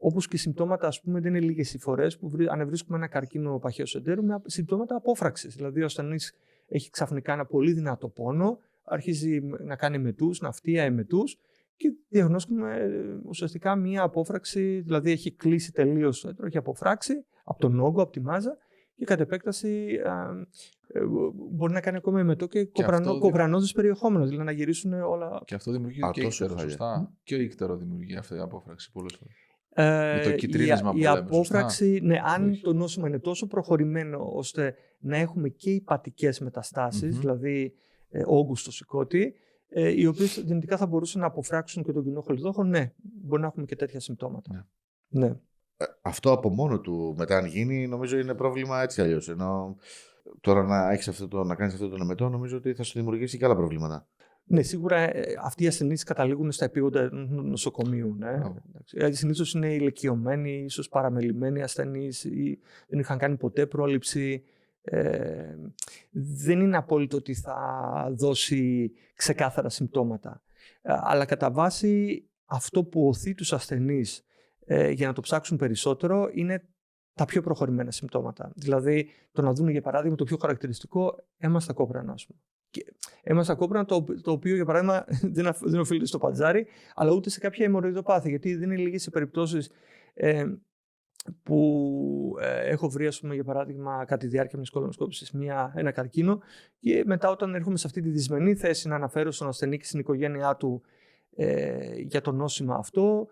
Όπως και συμπτώματα, ας πούμε, δεν είναι λίγες οι φορές που ανεβρίσκουμε ένα καρκίνο παχαίου εντέρου με συμπτώματα απόφραξης. Δηλαδή, ο ασθενής έχει ξαφνικά ένα πολύ δυνατό πόνο, αρχίζει να κάνει εμετούς, ναυτία εμετούς και διαγνώσκουμε ουσιαστικά μία απόφραξη, δηλαδή έχει κλείσει τελείως το έντρο, έχει αποφράξει από τον όγκο, από τη μάζα και κατ' επέκταση μπορεί να κάνει ακόμα εμετό και κοπρανώδες περιεχόμενο, δηλαδή να γυρίσουν όλα. Και αυτό δημιουργεί και ύκτερο, σωστά. Και ο ύκτερο δημιουργεί αυτή η απόφραξη πολλές φορές. Με το κυτρίνισμα που λέμε, απόφραξη, ναι, αν το νόσημα είναι τόσο προχωρημένο ώστε να έχουμε και υπατικές μεταστάσεις, δηλαδή όγκους στο σηκώτη, οι οποίες δυνητικά θα μπορούσαν να αποφράξουν και τον κοινό χολιδόχο, ναι, μπορεί να έχουμε και τέτοια συμπτώματα. Ναι. Αυτό από μόνο του μετά αν γίνει, νομίζω είναι πρόβλημα έτσι αλλιώς. Ενώ τώρα να κάνεις αυτό το εμετό, νομίζω ότι θα σου δημιουργήσει και άλλα προβλήματα. Ναι, σίγουρα αυτοί οι ασθενείς καταλήγουν στα επίγοντα νοσοκομείου. Ναι. Συνήθως είναι ηλικιωμένοι, ίσως παραμελημένοι ασθενείς ή δεν είχαν κάνει ποτέ πρόληψη. Δεν είναι απόλυτο ότι θα δώσει ξεκάθαρα συμπτώματα. Αλλά κατά βάση αυτό που οθεί τους ασθενείς για να το ψάξουν περισσότερο είναι τα πιο προχωρημένα συμπτώματα. Δηλαδή το να δουν, για παράδειγμα, το πιο χαρακτηριστικό αίμα στα κόπρανα. Αίμα στα κόπρανα, το οποίο, για παράδειγμα, δεν οφείλεται στο παντζάρι, αλλά ούτε σε κάποια αιμορροειδοπάθεια. Γιατί δεν είναι λίγες οι περιπτώσεις που έχω βρει, ας πούμε, για παράδειγμα, κατά τη διάρκεια μιας κολονοσκόπησης ένα καρκίνο, και μετά, όταν έρχομαι σε αυτή τη δυσμενή θέση να αναφέρω στον ασθενή και στην οικογένειά του για το νόσημα αυτό,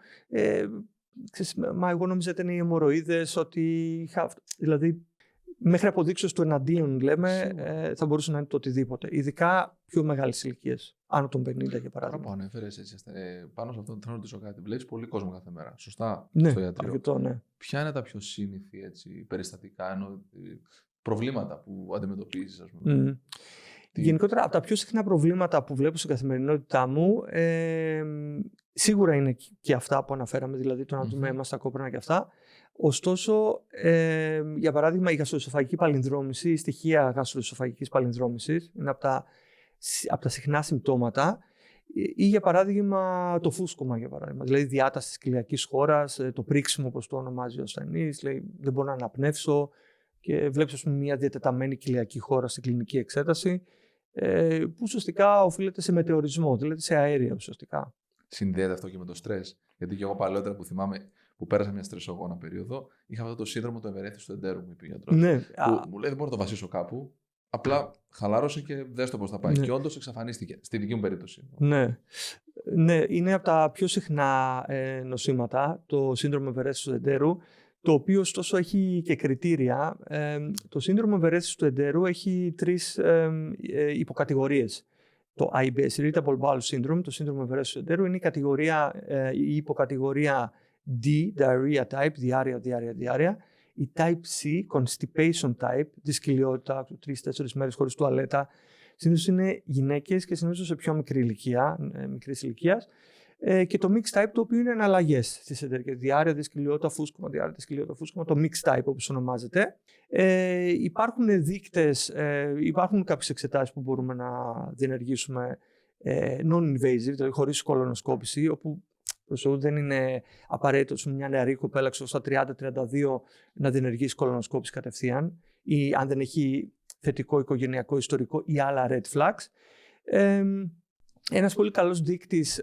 μα εγώ νόμιζα ότι είναι οι αιμορροίδες, ότι είχα. Δηλαδή, μέχρι αποδείξεως του εναντίον, λέμε, θα μπορούσε να είναι το οτιδήποτε. Ειδικά πιο μεγάλες ηλικίες, άνω των 50 για παράδειγμα. Που ανέφερες έτσι, πάνω σε αυτό θέλω να ρωτήσω κάτι. Βλέπεις πολύ κόσμο κάθε μέρα. Σωστά, ναι, στο ιατρείο. αρκετό, ναι. Ποια είναι τα πιο σύνηθη περιστατικά, προβλήματα που αντιμετωπίζεις, ας πούμε? Γενικότερα, από τα πιο συχνά προβλήματα που βλέπω στην καθημερινότητά μου, σίγουρα είναι και αυτά που αναφέραμε, δηλαδή το να δούμε αίμα στα κόπρανα και αυτά. Ωστόσο, για παράδειγμα, η γαστροεσοφαγική παλινδρόμηση, η στοιχεία γαστροεσοφαγικής παλινδρόμησης είναι από τα συχνά συμπτώματα, ή για παράδειγμα το φούσκωμα, για παράδειγμα, δηλαδή διάταση της κοιλιακής χώρας, το πρίξιμο, όπως το ονομάζει ο ασθενής, δηλαδή δεν μπορώ να αναπνεύσω, και βλέπεις μια διατεταμένη κοιλιακή χώρα στην κλινική εξέταση, που ουσιαστικά οφείλεται σε μετεωρισμό, δηλαδή σε αέρια ουσιαστικά. Συνδέεται αυτό και με το στρες. Γιατί και εγώ παλαιότερα που θυμάμαι που πέρασα μια στρεσογόνα περίοδο, είχα αυτό το σύνδρομο του ευερέθιστου εντέρου, μου είπε ο γιατρός. Ναι. Που μου λέει: δεν μπορώ να το βασίσω κάπου. Απλά χαλάρωσε και δες το πώς θα πάει. Ναι. Και όντως εξαφανίστηκε. Στη δική μου περίπτωση. Ναι. Ναι, είναι από τα πιο συχνά νοσήματα, το σύνδρομο ευερέθιστου εντέρου, το οποίο ωστόσο έχει και κριτήρια. Το σύνδρομο ευερέθιστου εντέρου έχει 3 υποκατηγορίες. Το IBS, Irritable Bowel Syndrome, το σύνδρομο ευερέθιστου εντέρου, είναι η υποκατηγορία D, Diarrhea Type, διάρρεια. Η Type C, Constipation Type, δυσκολιότητα, 3-4 μέρες χωρίς τουαλέτα. Συνήθως είναι γυναίκες και συνήθως σε πιο μικρής ηλικίας. Και το Mixed Type, το οποίο είναι εναλλαγές στις ενέργειες. Διάρρεια, δυσκολιότητα, φούσκωμα, το Mixed Type όπως ονομάζεται. Υπάρχουν δείκτες, υπάρχουν κάποιες εξετάσεις που μπορούμε να διενεργήσουμε non-invasive, δηλαδή χωρίς κολονοσκόπηση, όπου προσωπικά δεν είναι απαραίτητο σε μια νεαρή κοπέλα στα 30-32 να διενεργήσει κολονοσκόπηση κατευθείαν, ή αν δεν έχει θετικό οικογενειακό ιστορικό ή άλλα red flags. Ένας πολύ καλός δείκτης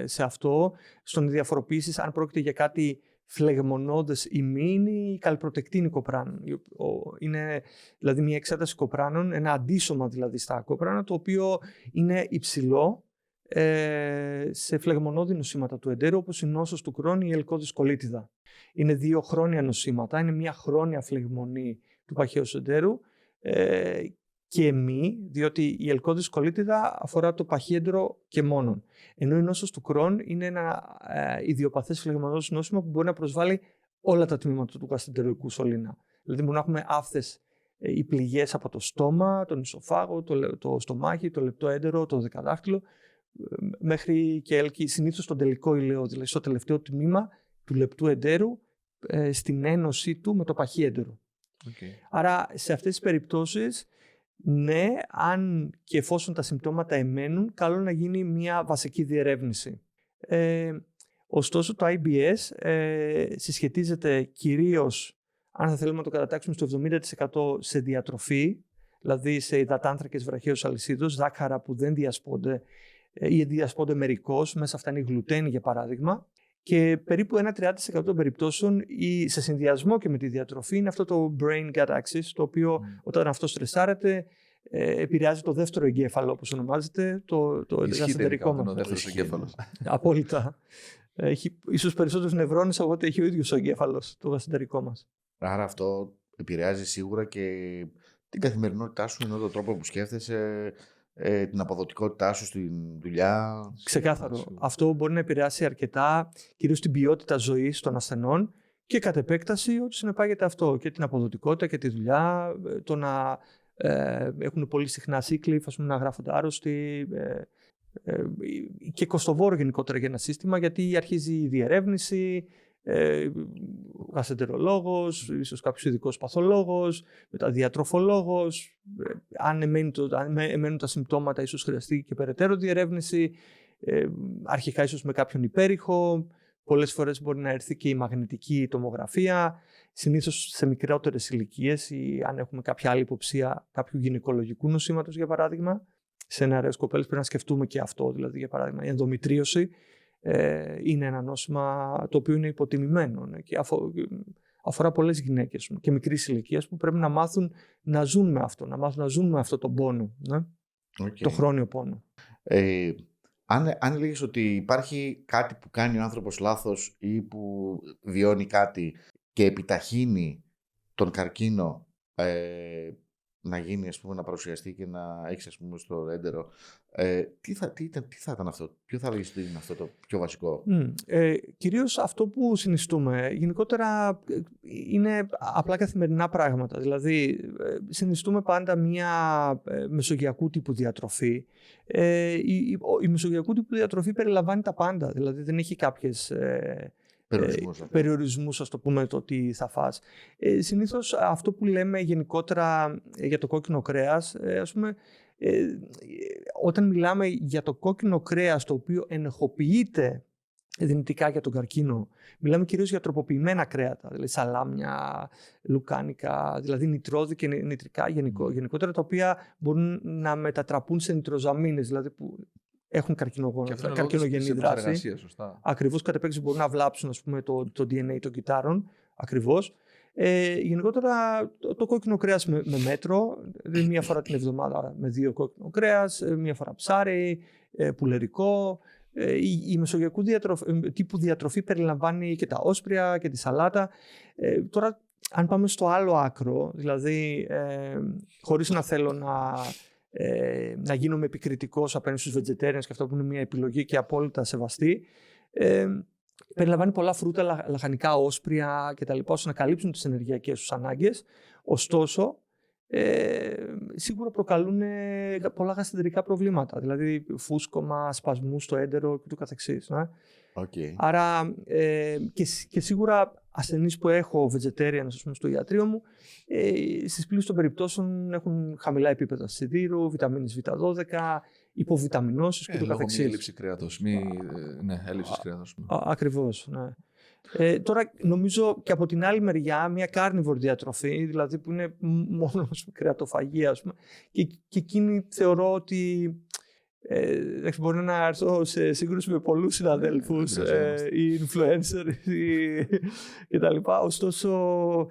σε αυτό, στο να διαφοροποιήσεις αν πρόκειται για κάτι φλεγμονώδες ή μη, είναι η καλπροτεκτίνη κοπράνων. Είναι δηλαδή μια εξέταση κοπράνων, ένα αντίσωμα δηλαδή στα κοπράνα, το οποίο είναι υψηλό σε φλεγμονώδη νοσήματα του εντέρου, όπως η νόσος του Κρόν ή η ελκώδης κολίτιδα. Είναι 2 χρόνια νοσήματα, είναι μια χρόνια φλεγμονή του παχαίου εντέρου και μη, διότι η ελκώδης κολίτιδα αφορά το παχύεντρο και μόνον. Ενώ η νόσος του Κρόν είναι ένα ιδιοπαθές φλεγμονώδης νόσημα που μπορεί να προσβάλλει όλα τα τμήματα του γαστρεντεροϊκού σωλήνα. Δηλαδή μπορούμε να έχουμε άφθες ή πληγές από το στόμα, τον ισοφάγο, το στομάχι, το λεπτό έντερο, το δεκαδάχτυλο, μέχρι και έλκει συνήθως στον τελικό ηλαιό, δηλαδή στο τελευταίο τμήμα του λεπτού εντέρου, στην ένωσή του με το παχύεντερο. Okay. Άρα σε αυτές τις περιπτώσεις, ναι, αν και εφόσον τα συμπτώματα εμένουν, καλό να γίνει μια βασική διερεύνηση. Ωστόσο το IBS συσχετίζεται κυρίως, αν θα θέλουμε να το κατατάξουμε στο 70% σε διατροφή, δηλαδή σε υδατάνθρακες βραχαίους αλυσίδος, ζάχαρα που δεν διασπώνται ή διασπώνται μερικώς, μέσα αυτά είναι η γλουτένη για παράδειγμα, και περίπου ένα 30% των περιπτώσεων ή σε συνδυασμό και με τη διατροφή είναι αυτό το brain-gut axis, το οποίο όταν αυτό στρεσάρεται επηρεάζει το δεύτερο εγκέφαλο, όπως ονομάζεται, το γαστρεντερικό μας. Ο δεύτερος εγκέφαλος. Απόλυτα. Έχει ίσως περισσότερους νευρώνες από ό,τι έχει ο ίδιος ο εγκέφαλος, το γαστρεντερικό μας. Άρα αυτό επηρεάζει σίγουρα και την καθημερινότητά σου, ενώ τον τρόπο που σκέφτεσαι, την αποδοτικότητά σου στην δουλειά. Ξεκάθαρο. Αυτό μπορεί να επηρεάσει αρκετά, κυρίως την ποιότητα ζωής των ασθενών και κατ' επέκταση ό,τι συνεπάγεται αυτό. Και την αποδοτικότητα και τη δουλειά, το να έχουν πολύ συχνά σύκλοι, να γράφονται άρρωστοι και κοστοβόρο γενικότερα για ένα σύστημα, γιατί αρχίζει η διερεύνηση, ο γαστρεντερολόγος, ίσως κάποιος ειδικός παθολόγος, μετά διατροφολόγος. Αν εμένουν τα συμπτώματα, ίσως χρειαστεί και περαιτέρω διερεύνηση, αρχικά ίσως με κάποιον υπέρηχο. Πολλές φορές μπορεί να έρθει και η μαγνητική τομογραφία, συνήθως σε μικρότερες ηλικίες, ή αν έχουμε κάποια άλλη υποψία κάποιου γυναικολογικού νοσήματος, για παράδειγμα. Σε νεαρές κοπέλες πρέπει να σκεφτούμε και αυτό, δηλαδή, για παράδειγμα, η ενδομητρίωση είναι ένα νόσημα το οποίο είναι υποτιμημένο και αφορά πολλές γυναίκες και μικρής ηλικίας που πρέπει να μάθουν να ζουν με αυτό, να μάθουν να ζουν με αυτό τον πόνο, ναι? Το χρόνιο πόνο. Αν έλεγες ότι υπάρχει κάτι που κάνει ο άνθρωπος λάθος ή που βιώνει κάτι και επιταχύνει τον καρκίνο να γίνει, ας πούμε, να παρουσιαστεί και να έχει, ας πούμε, στο έντερο, τι θα ήταν αυτό, ποιο θα λέγεις ότι είναι αυτό το πιο βασικό? Κυρίως αυτό που συνιστούμε γενικότερα είναι απλά καθημερινά πράγματα. Δηλαδή συνιστούμε πάντα μια μεσογειακού τύπου διατροφή. Η μεσογειακού τύπου διατροφή περιλαμβάνει τα πάντα, δηλαδή δεν έχει κάποιες περιορισμούς, ας το πούμε, το τι θα φας. Συνήθως αυτό που λέμε γενικότερα για το κόκκινο κρέας, ας πούμε, όταν μιλάμε για το κόκκινο κρέας το οποίο ενεχοποιείται δυνητικά για τον καρκίνο. Μιλάμε κυρίως για τροποποιημένα κρέατα, δηλαδή σαλάμια, λουκάνικα, δηλαδή νητρόδι και νητρικά γενικότερα, τα οποία μπορούν να μετατραπούν σε νητροζαμίνες, δηλαδή που έχουν καρκινογενή δράση. Ακριβώς, κατ' επέκταση μπορούν να βλάψουν, ας πούμε, το DNA των κυτάρων. Ακριβώς. Γενικότερα το κόκκινο κρέας με μέτρο, δηλαδή μία φορά την εβδομάδα με 2 κόκκινο κρέας, μία φορά ψάρι, πουλερικό. Η μεσογειακού τύπου διατροφή περιλαμβάνει και τα όσπρια και τη σαλάτα. Τώρα, αν πάμε στο άλλο άκρο, δηλαδή χωρίς να θέλω να γίνομαι επικριτικός απέναντι στους vegetarians και αυτό που είναι μια επιλογή και απόλυτα σεβαστή, περιλαμβάνει πολλά φρούτα, λαχανικά, όσπρια κτλ. Ώστε να καλύψουν τις ενεργειακές τους ανάγκες. Ωστόσο, σίγουρα προκαλούν πολλά γαστρεντερικά προβλήματα, δηλαδή φούσκωμα, σπασμούς στο έντερο και του καθεξής. Okay. Άρα και σίγουρα ασθενείς που έχω vegetarian, ας πούμε, στο ιατρείο μου, στις πλήσεις των περιπτώσεων έχουν χαμηλά επίπεδα σιδήρου, βιταμίνης Β12, υποβιταμινώσεις και του καθεξής. Λόγω έλλειψη κρέατος. Έλλειψης κρέατος. Ακριβώς, ναι. Τώρα νομίζω και από την άλλη μεριά μια carnivore διατροφή, δηλαδή που είναι μόνο κρεατοφαγία, ας πούμε, και εκείνη θεωρώ ότι μπορεί να έρθω σε σύγκρουση με πολλούς συναδέλφους ή influencer και τα λοιπά. Ωστόσο,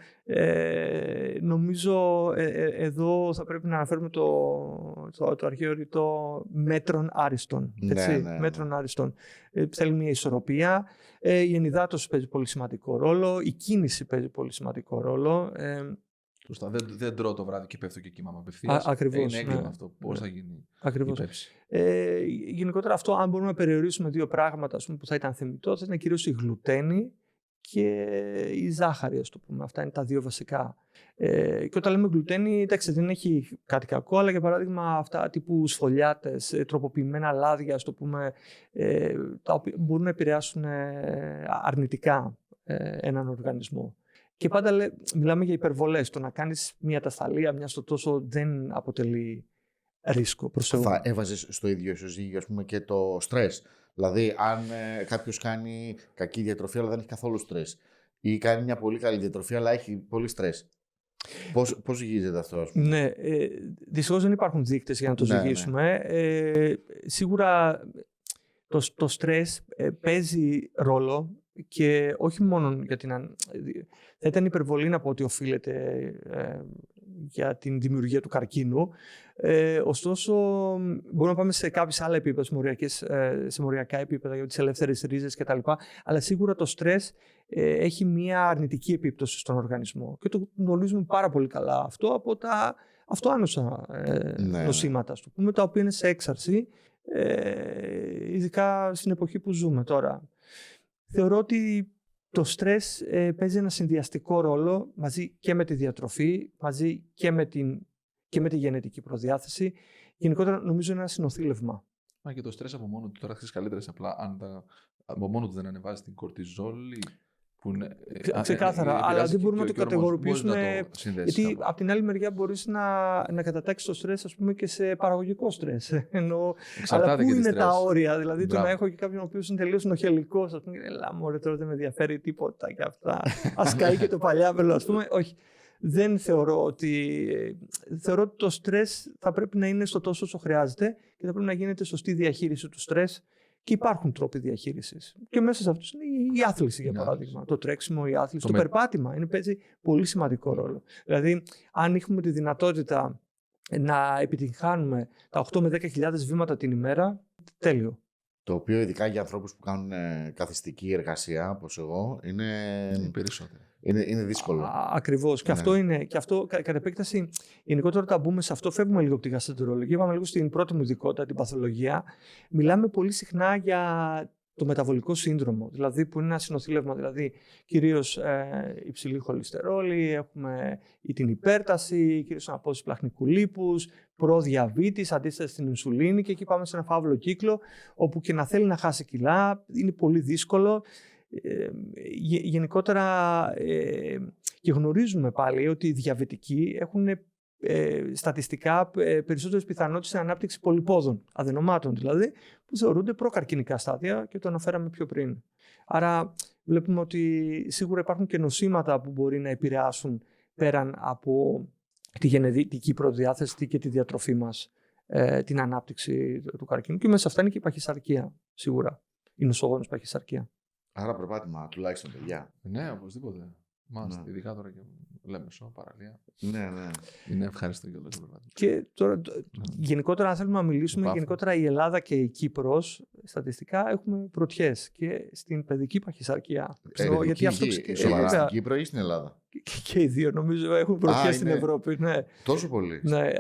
νομίζω εδώ θα πρέπει να αναφέρουμε το αρχαίο ρητό μέτρων άριστον. Μέτρων άριστον. Θέλει μια ισορροπία. Η ενυδάτωση παίζει πολύ σημαντικό ρόλο. Η κίνηση παίζει πολύ σημαντικό ρόλο. Σωστά. Δεν τρώω το βράδυ και πέφτω και κοιμάμαι απευθείας. Ακριβώς. Είναι έγκλημα αυτό. Πώς θα γίνει ακριβώς. η πέψη. Γενικότερα αυτό, αν μπορούμε να περιορίσουμε 2 πράγματα, ας πούμε, που θα ήταν θεμιτό, θα είναι κυρίως η γλουτένη και η ζάχαρη, ας το πούμε. Αυτά είναι τα 2 βασικά. Και όταν λέμε γλουτένη, εντάξει, δεν έχει κάτι κακό, αλλά για παράδειγμα αυτά τύπου σφολιάτες, τροποποιημένα λάδια, ας το πούμε, τα οποία μπορούν να επηρεάσουν αρνητικά έναν οργανισμό. Και πάντα μιλάμε για υπερβολές. Το να κάνεις μια τασταλία, μια στο τόσο, δεν αποτελεί ρίσκο προς Θεού. Θα έβαζες στο ίδιο ισοζύγιο, ας πούμε, και το στρες. Δηλαδή, αν κάποιος κάνει κακή διατροφή, αλλά δεν έχει καθόλου στρες, ή κάνει μια πολύ καλή διατροφή, αλλά έχει πολύ στρες. Πώς ζυγίζεται αυτό, ας πούμε? Ναι, δυστυχώς δεν υπάρχουν δείκτες για να το ζυγίσουμε. Σίγουρα το στρες παίζει ρόλο. Και όχι μόνο για θα ήταν υπερβολή να πω ότι οφείλεται για την δημιουργία του καρκίνου. Ωστόσο, μπορούμε να πάμε σε κάποιες άλλα επίπεδα, σε μοριακά επίπεδα, για τις ελεύθερες ρίζες κτλ. Αλλά σίγουρα το στρες έχει μια αρνητική επίπτωση στον οργανισμό. Και το γνωρίζουμε πάρα πολύ καλά αυτό από τα αυτοάνωσα νοσήματα, ας το πούμε, τα οποία είναι σε έξαρση, ειδικά στην εποχή που ζούμε τώρα. Θεωρώ ότι το στρες παίζει ένα συνδυαστικό ρόλο μαζί και με τη διατροφή, μαζί και με τη γενετική προδιάθεση. Γενικότερα νομίζω είναι ένα συνοθήλευμα. Μα και το στρες από μόνο του, τώρα ξέρεις καλύτερα, απλά από μόνο του δεν ανεβάζει την κορτιζόλη. Ξεκάθαρα, αλλά δεν μπορούμε να το κατηγοροποιήσουμε. Γιατί από την άλλη μεριά μπορείς να κατατάξεις το στρες, ας πούμε, και σε παραγωγικό στρες. Αλλά πού είναι τα όρια? Δηλαδή, το να έχω και κάποιον ο οποίος είναι τελείως νοχελικός, ας πούμε, έλα μωρέ, τώρα δεν με ενδιαφέρει τίποτα και αυτά. Ας καεί και το παλιάβελο, ας πούμε. Όχι. Δεν θεωρώ ότι το στρες θα πρέπει να είναι στο τόσο όσο χρειάζεται και θα πρέπει να γίνεται σωστή διαχείριση του στρες. Και υπάρχουν τρόποι διαχείρισης. Και μέσα σε αυτούς είναι η άθληση, για παράδειγμα. Το τρέξιμο, η άθληση, το περπάτημα. Παίζει πολύ σημαντικό ρόλο. Δηλαδή, αν έχουμε τη δυνατότητα να επιτυγχάνουμε τα 8 με 10.000 βήματα την ημέρα, τέλειο. Το οποίο ειδικά για ανθρώπους που κάνουν καθιστική εργασία, όπως εγώ, είναι περισσότερο. Είναι δύσκολο. Ακριβώς. Και αυτό είναι. Και αυτό, κατ' επέκταση, γενικότερα όταν μπούμε σε αυτό, φεύγουμε λίγο από τη γαστρεντερολογία. Πάμε λίγο στην πρώτη μου ειδικότητα, την παθολογία. Μιλάμε πολύ συχνά για το μεταβολικό σύνδρομο, δηλαδή που είναι ένα συνοθήλευμα, δηλαδή κυρίως υψηλή χολυστερόλη, έχουμε την υπέρταση, κυρίως αναπόσταση πλαχνικού λίπους, προδιαβήτης, αντίσταση στην ινσουλίνη, και εκεί πάμε σε ένα φαύλο κύκλο, όπου και να θέλει να χάσει κιλά είναι πολύ δύσκολο. Γενικότερα, και γνωρίζουμε πάλι ότι οι διαβητικοί έχουν στατιστικά περισσότερες πιθανότητες ανάπτυξη πολυπόδων, αδενωμάτων δηλαδή, που θεωρούνται προκαρκινικά στάδια και το αναφέραμε πιο πριν. Άρα βλέπουμε ότι σίγουρα υπάρχουν και νοσήματα που μπορεί να επηρεάσουν πέραν από τη γενετική προδιάθεση και τη διατροφή μας την ανάπτυξη του καρκίνου. Και μέσα σε αυτά είναι και η παχυσαρκία, σίγουρα. Η νοσογόνος παχυσαρκία. Άρα προπάτημα τουλάχιστον, παιδιά. Ναι, οπωσδήποτε. Μάλιστα, Ναι. ειδικά τώρα και Λέμεσο, παραλία. Ναι, ναι. Είναι ευχάριστο για όλο το προπάτημα. Και τώρα, γενικότερα, αν θέλουμε να μιλήσουμε, Πάφο. γενικότερα η Ελλάδα και η Κύπρος, στατιστικά έχουμε πρωτιές και στην παιδική παχυσαρκία. Γιατί αυτό Σοβαρά στην Κύπρο ή στην Ελλάδα? Και οι δύο νομίζω έχουν πρωτιές στην είναι. Ευρώπη. Ναι. Τόσο πολύ. Ναι,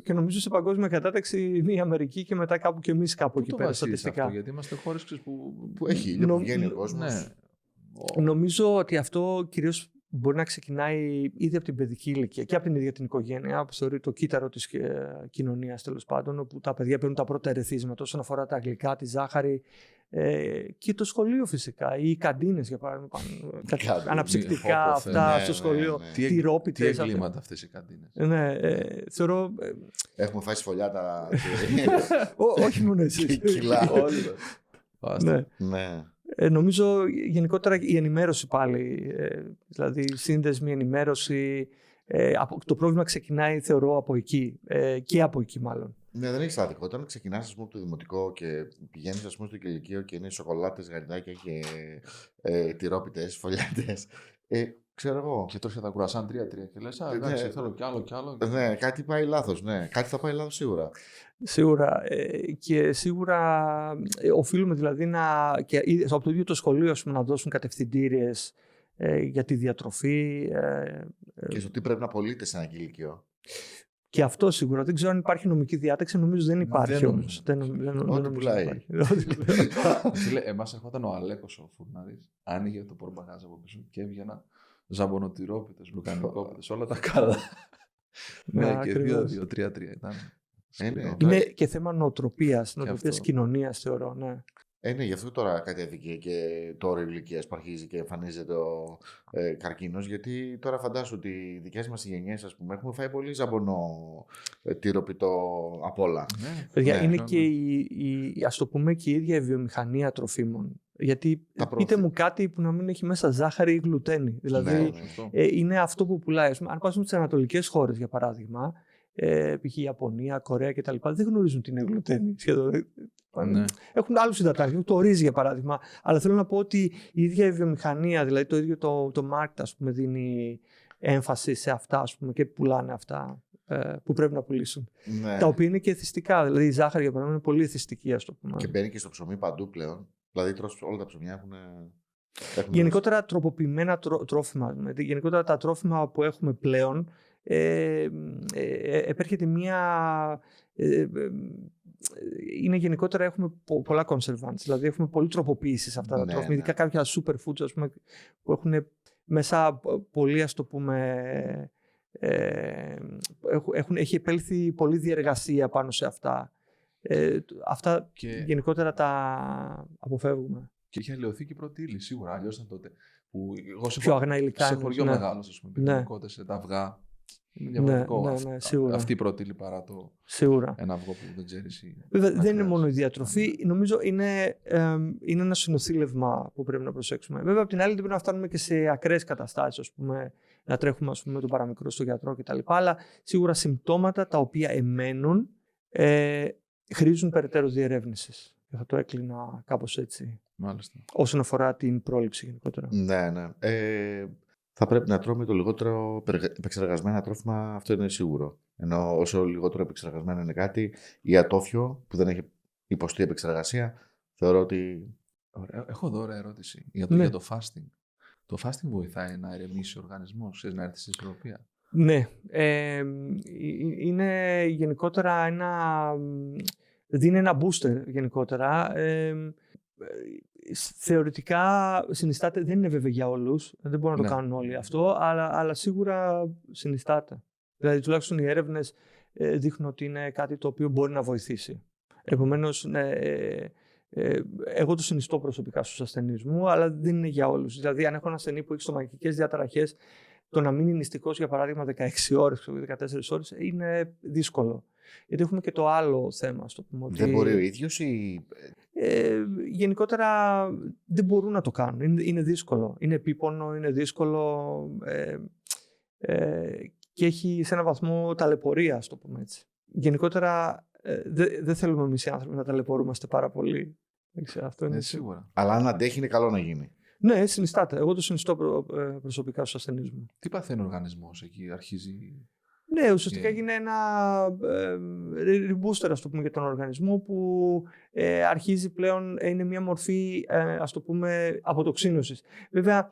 και νομίζω σε παγκόσμια κατάταξη είναι η Αμερική και μετά κάπου και εμείς κάπου εκεί πέρα στατιστικά. Αυτό, γιατί είμαστε χώρες που έχει ήλιο, που βγαίνει ο κόσμος. Ναι. Νομίζω ότι αυτό κυρίως μπορεί να ξεκινάει ήδη από την παιδική ηλικία και από την ίδια την οικογένεια, που θεωρεί το κύτταρο της κοινωνίας, τέλος πάντων, όπου τα παιδιά παίρνουν τα πρώτα ερεθίσματα όσον αφορά τα γλυκά, τη ζάχαρη και το σχολείο φυσικά, ή οι καντίνες για παράδειγμα, αναψυκτικά αυτά στο σχολείο, τυρόπιτες. Τι εγκλήματα αυτές οι καντίνες. Ναι, θεωρώ... Έχουμε φάει σφολιάτα. Όχι μόνο εσύ. Κιλά. Ναι. Νομίζω γενικότερα η ενημέρωση πάλι, δηλαδή σύνδεσμη ενημέρωση, το πρόβλημα ξεκινάει θεωρώ από εκεί και από εκεί μάλλον. Ναι, δεν έχει άδικο. Όταν ξεκινάς από το δημοτικό και πηγαίνεις στο κηλικείο και είναι σοκολάτες, γαριδάκια και τυρόπιτες, φωλιάτες. Ξέρω εγώ. Και τώρα τα κουρασάν 3-3 και λες, εντάξει, θέλω κι άλλο. Ναι, κάτι πάει λάθος. Ναι. Κάτι θα πάει λάθος σίγουρα. Σίγουρα. Και σίγουρα οφείλουμε δηλαδή και από το ίδιο το σχολείο να δώσουν κατευθυντήριες για τη διατροφή. Και στο τι πρέπει να πωλείται σε ένα κηλικείο. Και αυτό σίγουρα. Δεν ξέρω αν υπάρχει νομική διάταξη, νομίζω δεν υπάρχει όμως. Ό,τι πουλάει. Εμάς ερχόταν ο Αλέκος ο φουρνάρης, άνοιγε το πορμπαγάζ από πίσω και έβγαινα ζαμπονοτυρόπιτες, λουκανικόπιτες, όλα τα καλά. Ναι, και 2-3 ήταν. Είναι και θέμα νοοτροπίας κοινωνίας, θεωρώ. Ναι. Ναι, γι' αυτό τώρα κατέβηκε και το όριο ηλικίας που αρχίζει και εμφανίζεται ο καρκίνος. Γιατί τώρα φαντάσου ότι οι δικές μας γενιές, ας πούμε, έχουμε φάει πολύ ζαμπονό τυροπιτό απ' όλα. Παιδιά, είναι και ας το πούμε και η ίδια η βιομηχανία τροφίμων. Γιατί πείτε μου κάτι που να μην έχει μέσα ζάχαρη ή γλουτένη. Δηλαδή είναι αυτό που πουλάει. Αν πάσουμε στις ανατολικές χώρες, για παράδειγμα, π.χ. Ιαπωνία, Κορέα κτλ. Δεν γνωρίζουν τι είναι γλουτένη σχεδόν. Ναι. Έχουν άλλους υδατάνους, το ρύζι για παράδειγμα. Αλλά θέλω να πω ότι η ίδια η βιομηχανία, δηλαδή το ίδιο το market, ας πούμε, δίνει έμφαση σε αυτά, ας πούμε, και πουλάνε αυτά που πρέπει να πουλήσουν. Ναι. Τα οποία είναι και εθιστικά. Δηλαδή η ζάχαρη για παράδειγμα είναι πολύ εθιστική, ας το πούμε. Και μπαίνει και στο ψωμί παντού πλέον. Δηλαδή όλα τα ψωμιά έχουν. Γενικότερα τροποποιημένα τρόφιμα. Γενικότερα τα τρόφιμα που έχουμε πλέον επέρχεται μία. Είναι γενικότερα έχουμε πολλά conservants, δηλαδή έχουμε πολλή τροποποίηση σε αυτά τα τρόφιμα, ειδικά κάποια superfoods, ας πούμε, που έχουν μέσα πολύ, ας το πούμε, έχει επέλθει πολλή διεργασία πάνω σε αυτά. Αυτά και γενικότερα τα αποφεύγουμε. Και είχε αλλοιωθεί και η πρώτη ύλη, σίγουρα, αλλιώς ήταν τότε. Που εγώ πιο αγνά υλικά. Σε χωριό μεγάλο, ας πούμε, σε τα αυγά. Είναι διαφορετικό αυτή η πρώτη ύλη παρά το ένα αυγό που δεν ξέρεις. Βέβαια, δεν είναι μόνο η διατροφή. Νομίζω είναι ένα συνοθήλευμα που πρέπει να προσέξουμε. Βέβαια, από την άλλη, δεν πρέπει να φτάνουμε και σε ακραίες καταστάσεις, ας πούμε, να τρέχουμε, ας πούμε, τον παραμικρό στο γιατρό κτλ. Αλλά σίγουρα συμπτώματα τα οποία εμένουν χρήζουν περαιτέρω διερεύνησης. Και θα το έκλεινα κάπως έτσι. Μάλιστα. Όσον αφορά την πρόληψη γενικότερα. Ναι. Θα πρέπει να τρώμε το λιγότερο επεξεργασμένα τρόφιμα, αυτό είναι σίγουρο. Ενώ όσο λιγότερο επεξεργασμένο είναι κάτι, ή ατόφιο που δεν έχει υποστεί επεξεργασία, θεωρώ ότι. Έχω εδώ ωραία ερώτηση για το fasting. Το fasting βοηθάει να ερεμήσει ο οργανισμός, να έρθει σε ισορροπία. Ναι. Είναι γενικότερα δίνει ένα booster γενικότερα. Θεωρητικά συνιστάται, δεν είναι βέβαια για όλους, δεν μπορούν να το κάνουν όλοι αυτό, αλλά σίγουρα συνιστάται. Δηλαδή τουλάχιστον οι έρευνες δείχνουν ότι είναι κάτι το οποίο μπορεί να βοηθήσει. Επομένως, εγώ το συνιστώ προσωπικά στους ασθενείς μου, αλλά δεν είναι για όλους. Δηλαδή αν έχω ένα ασθενή που έχει στομαχικές διαταραχές, το να μείνει νηστικός για παράδειγμα 16 ώρες, 14 ώρες είναι δύσκολο. Γιατί έχουμε και το άλλο θέμα. Δεν μπορεί ο ίδιος ή... γενικότερα δεν μπορούν να το κάνουν. Είναι δύσκολο. Είναι επίπονο, είναι δύσκολο και έχει σε έναν βαθμό ταλαιπωρία, ας το πούμε έτσι. Γενικότερα δεν θέλουμε εμείς οι άνθρωποι να ταλαιπωρούμαστε πάρα πολύ. Αυτό είναι σίγουρα. Αλλά αν αντέχει είναι καλό να γίνει. Ναι, συνιστάται. Εγώ το συνιστώ προσωπικά στους ασθενείς μου. Τι παθαίνει ο οργανισμός εκεί, αρχίζει... Ναι, ουσιαστικά έγινε ένα rebooster, ας το πούμε, για τον οργανισμό που αρχίζει πλέον, είναι μια μορφή, ας το πούμε, αποτοξίνωσης. Βέβαια,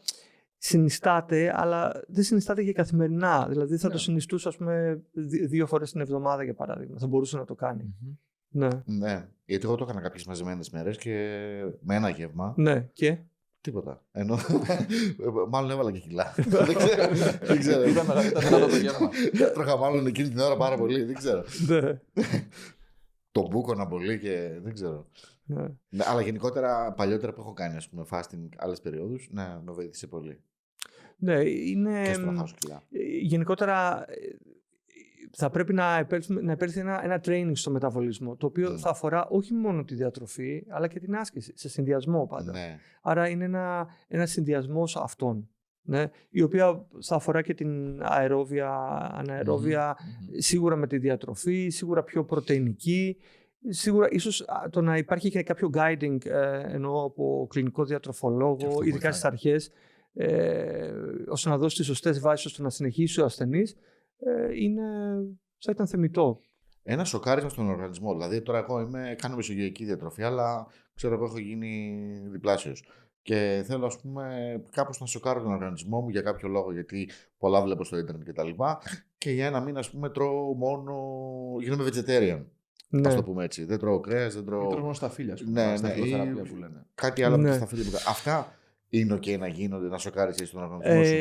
συνιστάται, αλλά δεν συνιστάται και καθημερινά. Δηλαδή θα το συνιστούσε, ας πούμε, 2 φορές την εβδομάδα, για παράδειγμα. Θα μπορούσε να το κάνει. Ναι. Ναι, γιατί εγώ το έκανα κάποιες μαζεμένες μέρες και με ένα γεύμα. Ναι, και... Τίποτα. Ενώ. Μάλλον έβαλα και κιλά. Δεν ξέρω. Ήταν μεγάλο το γεύμα. Τρώγα μάλλον εκείνη την ώρα πάρα πολύ. Δεν ξέρω. Ναι. Το μπούκονα πολύ και δεν ξέρω. Ναι. Αλλά γενικότερα παλιότερα που έχω κάνει, ας πούμε, fasting άλλες περιόδους, ναι, με βοήθησε πολύ. Ναι, είναι. Και στο να χάσω κιλά. Γενικότερα θα πρέπει να υπέρθει ένα training στο μεταβολισμό, το οποίο θα αφορά όχι μόνο τη διατροφή, αλλά και την άσκηση, σε συνδυασμό πάντα. Ναι. Άρα είναι ένα συνδυασμός αυτών, ναι, η οποία θα αφορά και την αερόβια, αναερόβια, σίγουρα με τη διατροφή, σίγουρα πιο πρωτεϊνική, σίγουρα ίσως το να υπάρχει και κάποιο guiding, εννοώ από κλινικό διατροφολόγο, ειδικά στις αρχές, ώστε να δώσει τις σωστές βάσεις ώστε να συνεχίσει ο ασθενής, θα ήταν θεμιτό. Ένα σοκάρισμα στον οργανισμό. Δηλαδή, τώρα εγώ κάνω μεσογειακή διατροφή, αλλά ξέρω εγώ έχω γίνει διπλάσιος. Και θέλω, ας πούμε, κάπως να σοκάρω τον οργανισμό μου για κάποιο λόγο, γιατί πολλά βλέπω στο ίντερνετ κτλ. Και για ένα μήνα, ας πούμε, τρώω μόνο. Γίνομαι vegetarian. Ναι. Ας το πούμε έτσι. Δεν τρώω κρέας, δεν τρώω. Τρώω μόνο σταφύλια, ας πούμε. Ναι, σταφυλοθεραπεία που λένε. Κάτι άλλο με τα σταφύλια που. Αυτά είναι OK να γίνονται, να σοκάρεις εσύ τον οργανισμό σου.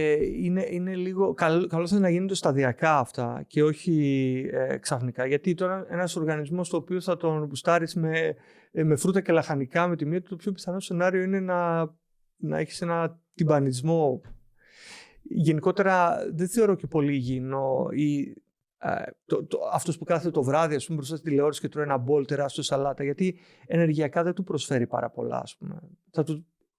Είναι λίγο. Καλό θα είναι να γίνονται σταδιακά αυτά και όχι ξαφνικά. Γιατί τώρα ένας οργανισμός το οποίο θα τον μπουστάρεις με φρούτα και λαχανικά με τη μία, το πιο πιθανό σενάριο είναι να έχεις ένα τυμπανισμό. Γενικότερα δεν θεωρώ και πολύ υγιεινό αυτός που κάθεται το βράδυ, ας πούμε, μπροστά στη τηλεόραση και τρώει ένα μπολ τεράστιο σαλάτα, γιατί ενεργειακά δεν του προσφέρει πάρα πολλά, ας πούμε.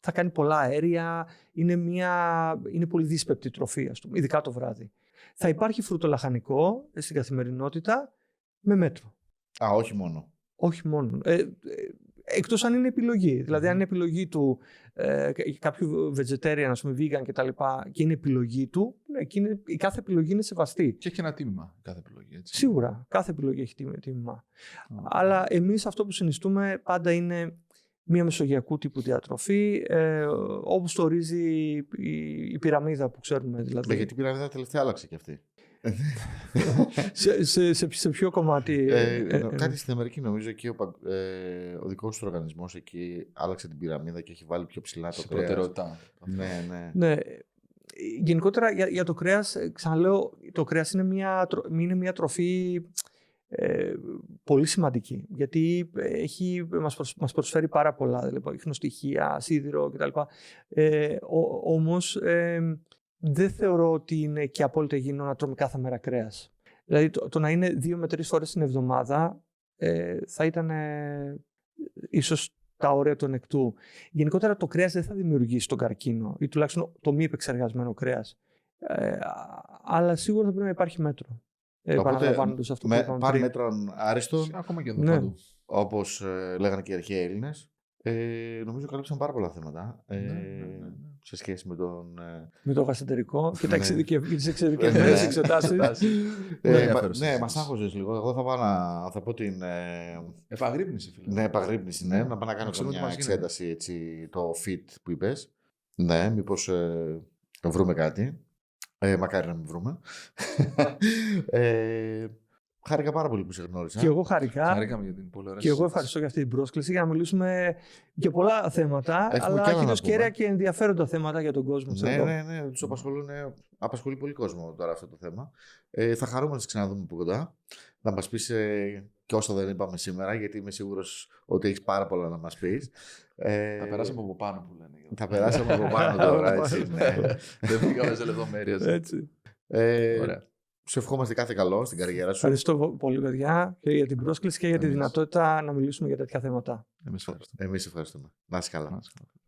Θα κάνει πολλά αέρια, είναι πολύ δύσπεπτη τροφή, ας πούμε, ειδικά το βράδυ. Θα υπάρχει φρουτολαχανικό στην καθημερινότητα με μέτρο. Όχι μόνο. Όχι μόνο. Εκτός αν είναι επιλογή. Δηλαδή, αν είναι επιλογή του κάποιου vegetarian, ας πούμε, vegan κτλ. Και είναι επιλογή του, η κάθε επιλογή είναι σεβαστή. Και έχει ένα τίμημα κάθε επιλογή. Έτσι. Σίγουρα. Κάθε επιλογή έχει τίμημα. Αλλά εμείς αυτό που συνιστούμε πάντα είναι μια μεσογειακού τύπου διατροφή, όπως το ορίζει η πυραμίδα που ξέρουμε. Δηλαδή. Γιατί η πυραμίδα τελευταία άλλαξε κι αυτή. σε ποιο κομμάτι? Κάτι στην Αμερική, νομίζω, εκεί ο δικός του οργανισμός εκεί άλλαξε την πυραμίδα και έχει βάλει πιο ψηλά το κρέας. Προτεραιότητα. Ναι. Γενικότερα για το κρέας, ξαναλέω, το κρέας είναι μια τροφή πολύ σημαντική, γιατί μας προσφέρει πάρα πολλά, δηλαδή ιχνοστοιχεία, σίδηρο κτλ. Όμως δεν θεωρώ ότι είναι και απόλυτα υγιεινό να τρώμε κάθε μέρα κρέας. Δηλαδή το να είναι 2 με 3 φορές την εβδομάδα θα ήταν ίσως τα όρια του ανεκτού. Γενικότερα το κρέας δεν θα δημιουργήσει τον καρκίνο, ή τουλάχιστον το μη επεξεργασμένο κρέας. Αλλά σίγουρα θα πρέπει να υπάρχει μέτρο. Επαναλαμβάνοντας αυτό που είπαμε πάρει πριν. μέτρων άριστο, ακόμα και εδώ παντού. όπως λέγανε και οι αρχαίοι Έλληνες. Νομίζω καλύψαν πάρα πολλά θέματα σε σχέση με το γαστεντερικό και τις εξειδικευμένες εξετάσεις. Ναι, μας άγχωζες λίγο. Εγώ θα πω την επαγρύπνηση, φίλε. Ναι, επαγρύπνηση, ναι. Να πάω να κάνω μια εξέταση, έτσι, το fit που είπες. Ναι, μήπως βρούμε κάτι. Μακάρι να μην βρούμε. Χάρηκα πάρα πολύ που σε γνώρισα. Και εγώ χάρηκα. Χάρηκαμε για την πολύ ωραία Και εγώ ευχαριστώ για αυτή την πρόσκληση για να μιλήσουμε για πολλά θέματα, αλλά κυρίως κέρια και ενδιαφέροντα θέματα για τον κόσμο. Ναι. Τους απασχολεί πολύ κόσμο τώρα αυτό το θέμα. Θα χαρούμε να σε ξαναδούμε από κοντά. Να μας πεις και όσο δεν είπαμε σήμερα, γιατί είμαι σίγουρος ότι έχεις πάρα πολλά να μας πεις. Τα περάσαμε από πάνω που λένε. Τα περάσαμε από πάνω τώρα, έτσι. Ναι. Δεν πήγαμε σε λεπτομέρειες. Έτσι. Ωραία. Σου ευχόμαστε κάθε καλό στην καριέρα σου. Ευχαριστώ πολύ, παιδιά, και για την πρόσκληση και για τη Εμείς. δυνατότητα να μιλήσουμε για τέτοια θέματα. Εμείς ευχαριστούμε. Εμείς ευχαριστούμε. Να είσαι καλά. Να είσαι καλά.